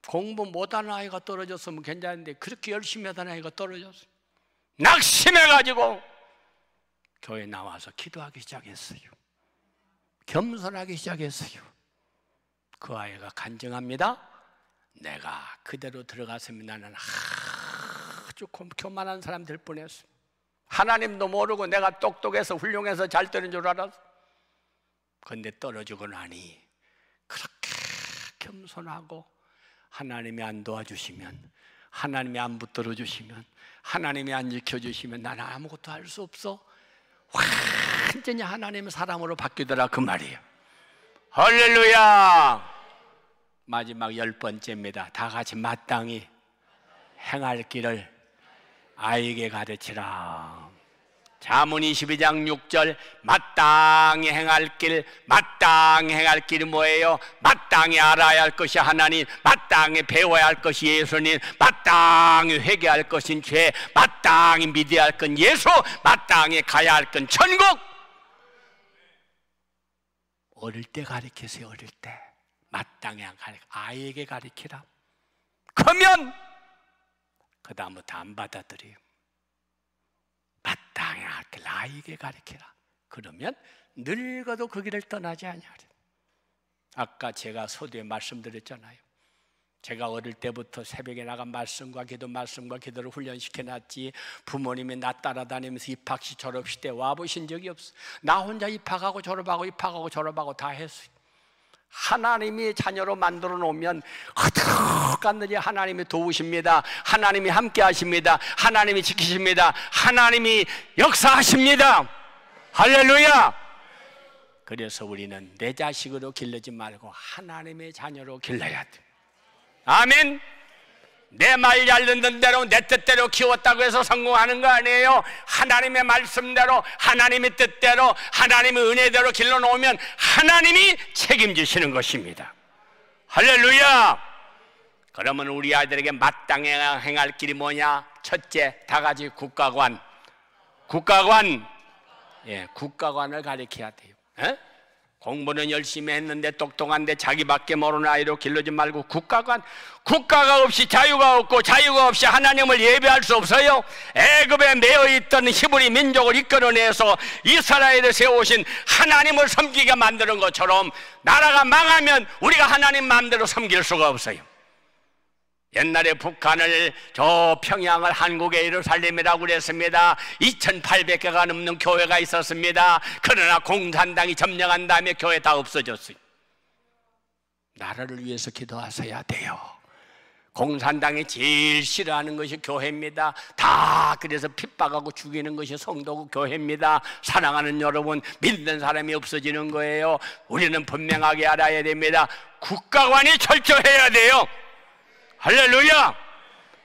공부 못하는 아이가 떨어졌으면 괜찮은데 그렇게 열심히 하던 아이가 떨어졌어요. 낙심해가지고 교회 나와서 기도하기 시작했어요. 겸손하기 시작했어요. 그 아이가 간증합니다. 내가 그대로 들어갔으면 나는 아주 교만한 사람 될 뻔했어. 하나님도 모르고 내가 똑똑해서 훌륭해서 잘 되는 줄 알았어. 그런데 떨어지고 나니 그렇게 겸손하고 하나님이 안 도와주시면, 하나님이 안 붙들어 주시면, 하나님이 안 지켜주시면 나는 아무것도 할 수 없어. 완전히 하나님의 사람으로 바뀌더라 그 말이에요. 할렐루야. 마지막 10번째입니다. 다 같이 마땅히 행할 길을 아이에게 가르치라. 잠언 22장 6절 마땅히 행할 길, 마땅히 행할 길이 뭐예요? 마땅히 알아야 할 것이 하나님, 마땅히 배워야 할 것이 예수님, 마땅히 회개할 것인 죄, 마땅히 믿어야 할 건 예수, 마땅히 가야 할 건 천국. 어릴 때 가르치세요. 어릴 때 마땅히 아이에게 가르치라. 그러면 그 다음부터 안 받아들여요. 마땅히 할 길 아이에게 가르치라. 그러면 늙어도 그 길을 떠나지 아니하리라. 아까 제가 서두에 말씀드렸잖아요. 제가 어릴 때부터 새벽에 나가 말씀과 기도를 훈련시켜놨지 부모님이 나 따라다니면서 입학시 졸업시 때 와보신 적이 없어. 나 혼자 입학하고 졸업하고 다 했어요. 하나님이 자녀로 만들어 놓으면 어떡하든지 하나님이 도우십니다. 하나님이 함께 하십니다. 하나님이 지키십니다. 하나님이 역사하십니다. 할렐루야. 그래서 우리는 내 자식으로 길르지 말고 하나님의 자녀로 길러야 돼. 아멘. 내 말 잘 듣는 대로 내 뜻대로 키웠다고 해서 성공하는 거 아니에요. 하나님의 말씀대로, 하나님의 뜻대로, 하나님의 은혜대로 길러놓으면 하나님이 책임지시는 것입니다. 할렐루야. 그러면 우리 아이들에게 마땅히 행할 길이 뭐냐? 첫째, 다 같이 국가관. 예, 국가관을 가르쳐야 돼요. 에? 공부는 열심히 했는데 똑똑한데 자기밖에 모르는 아이로 길러지 말고 국가가 없이 자유가 없고, 자유가 없이 하나님을 예배할 수 없어요. 애굽에 매여있던 히브리 민족을 이끌어내서 이스라엘에 세우신 하나님을 섬기게 만드는 것처럼 나라가 망하면 우리가 하나님 마음대로 섬길 수가 없어요. 옛날에 북한을, 저 평양을 한국의 예루살렘이라고 그랬습니다. 2800개가 넘는 교회가 있었습니다. 그러나 공산당이 점령한 다음에 교회 다 없어졌어요. 나라를 위해서 기도하셔야 돼요. 공산당이 제일 싫어하는 것이 교회입니다. 다 그래서 핍박하고 죽이는 것이 성도고 교회입니다. 사랑하는 여러분, 믿는 사람이 없어지는 거예요. 우리는 분명하게 알아야 됩니다. 국가관이 철저해야 돼요. 할렐루야.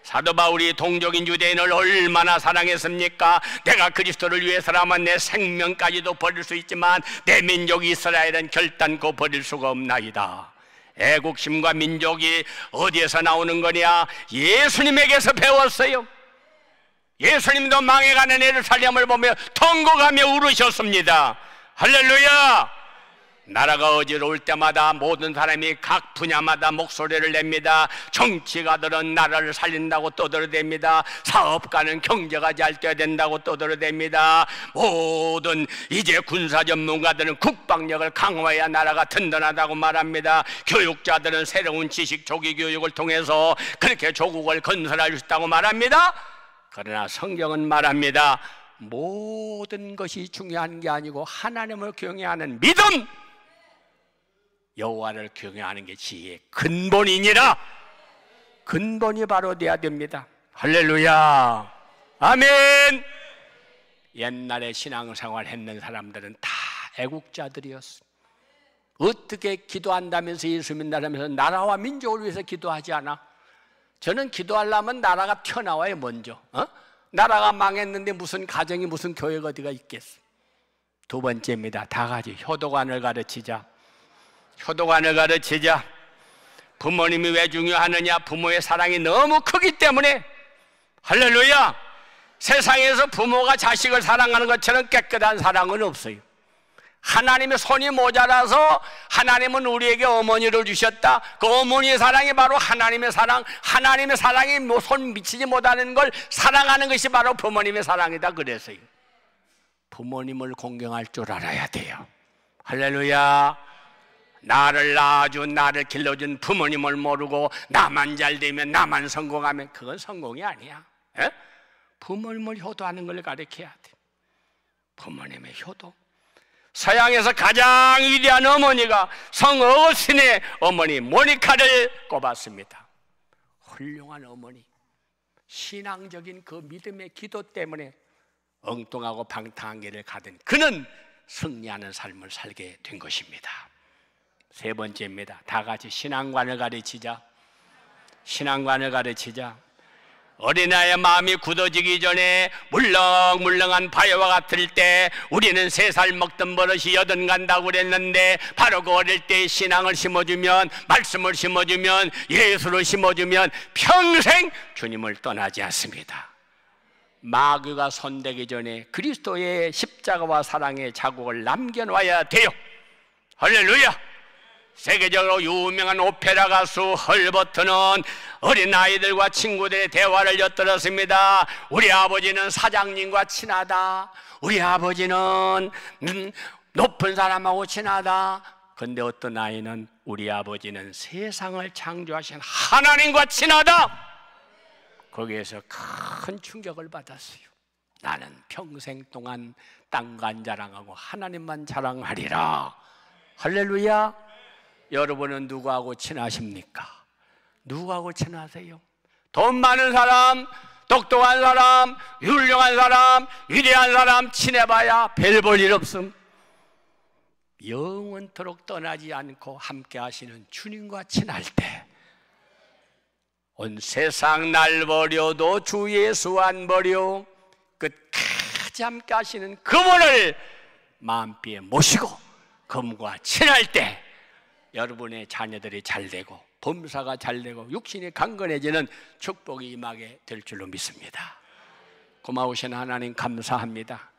사도 바울이 동족인 유대인을 얼마나 사랑했습니까? 내가 그리스도를 위해서라면 내 생명까지도 버릴 수 있지만 내 민족 이스라엘은 결단코 버릴 수가 없나이다. 애국심과 민족이 어디에서 나오는 거냐? 예수님에게서 배웠어요. 예수님도 망해가는 예루살렘을 보며 통곡하며 울으셨습니다. 할렐루야. 나라가 어지러울 때마다 모든 사람이 각 분야마다 목소리를 냅니다. 정치가들은 나라를 살린다고 떠들어댑니다. 사업가는 경제가 잘 돼야 된다고 떠들어댑니다. 모든 이제 군사 전문가들은 국방력을 강화해야 나라가 든든하다고 말합니다. 교육자들은 새로운 지식 조기 교육을 통해서 그렇게 조국을 건설할 수 있다고 말합니다. 그러나 성경은 말합니다. 모든 것이 중요한 게 아니고 하나님을 경외하는 믿음, 여호와를 경외하는 게 지혜의 근본이니라. 근본이 바로 돼야 됩니다. 할렐루야. 아멘. 옛날에 신앙생활 했는 사람들은 다 애국자들이었어. 어떻게 기도한다면서 예수 믿는다면서 나라와 민족을 위해서 기도하지 않아? 저는 기도하려면 나라가 튀어나와요. 먼저 나라가 망했는데 무슨 가정이 무슨 교회가 어디가 있겠어. 두 번째입니다. 다 같이 효도관을 가르치자. 효도관을 가르치자. 부모님이 왜 중요하느냐? 부모의 사랑이 너무 크기 때문에. 할렐루야. 세상에서 부모가 자식을 사랑하는 것처럼 깨끗한 사랑은 없어요. 하나님의 손이 모자라서 하나님은 우리에게 어머니를 주셨다. 그 어머니의 사랑이 바로 하나님의 사랑. 하나님의 사랑이 손 미치지 못하는 걸 사랑하는 것이 바로 부모님의 사랑이다. 그래서요, 부모님을 공경할 줄 알아야 돼요. 할렐루야. 나를 낳아준, 나를 길러준 부모님을 모르고 나만 잘 되면, 나만 성공하면 그건 성공이 아니야. 에? 부모님을 효도하는 걸 가르쳐야 돼. 부모님의 효도. 서양에서 가장 위대한 어머니가 성어거스틴의 어머니 모니카를 꼽았습니다. 훌륭한 어머니. 신앙적인 그 믿음의 기도 때문에 엉뚱하고 방탕한 길을 가던 그는 승리하는 삶을 살게 된 것입니다. 세 번째입니다. 다 같이 신앙관을 가르치자. 신앙관을 가르치자. 어린아이의 마음이 굳어지기 전에 물렁물렁한 바위와 같을 때 우리는 3살 먹던 버릇이 8 간다고 그랬는데, 바로 그 어릴 때 신앙을 심어주면, 말씀을 심어주면, 예수를 심어주면 평생 주님을 떠나지 않습니다. 마귀가 손대기 전에 그리스도의 십자가와 사랑의 자국을 남겨놔야 돼요. 할렐루야. 세계적으로 유명한 오페라 가수 헐버트는 어린아이들과 친구들의 대화를 엿들었습니다. 우리 아버지는 사장님과 친하다. 우리 아버지는 높은 사람하고 친하다. 근데 어떤 아이는 우리 아버지는 세상을 창조하신 하나님과 친하다. 거기에서 큰 충격을 받았어요. 나는 평생 동안 땅간 자랑하고 하나님만 자랑하리라. 할렐루야. 여러분은 누구하고 친하십니까? 누구하고 친하세요? 돈 많은 사람, 똑똑한 사람, 훌륭한 사람, 위대한 사람 친해봐야 별 볼 일 없음. 영원토록 떠나지 않고 함께 하시는 주님과 친할 때, 온 세상 날 버려도 주 예수 안 버려 끝까지 함께 하시는 그분을 마음비에 모시고 그분과 친할 때 여러분의 자녀들이 잘되고 범사가 잘되고 육신이 강건해지는 축복이 임하게 될 줄로 믿습니다. 고마우신 하나님 감사합니다.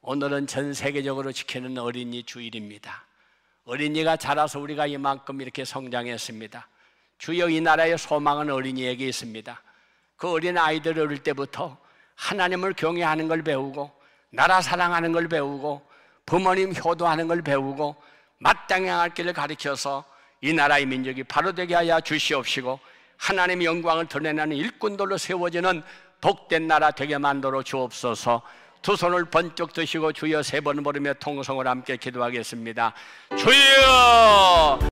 오늘은 전 세계적으로 지키는 어린이 주일입니다. 어린이가 자라서 우리가 이만큼 이렇게 성장했습니다. 주여, 이 나라의 소망은 어린이에게 있습니다. 그 어린 아이들 어릴 때부터 하나님을 경외하는 걸 배우고 나라 사랑하는 걸 배우고 부모님 효도하는 걸 배우고 마땅히 행할 길을 가르쳐서 이 나라의 민족이 바로 되게 하여 주시옵시고 하나님의 영광을 드러내는 일꾼들로 세워지는 복된 나라 되게 만들어 주옵소서. 두 손을 번쩍 드시고 주여 세 번 부르며 통성을 함께 기도하겠습니다. 주여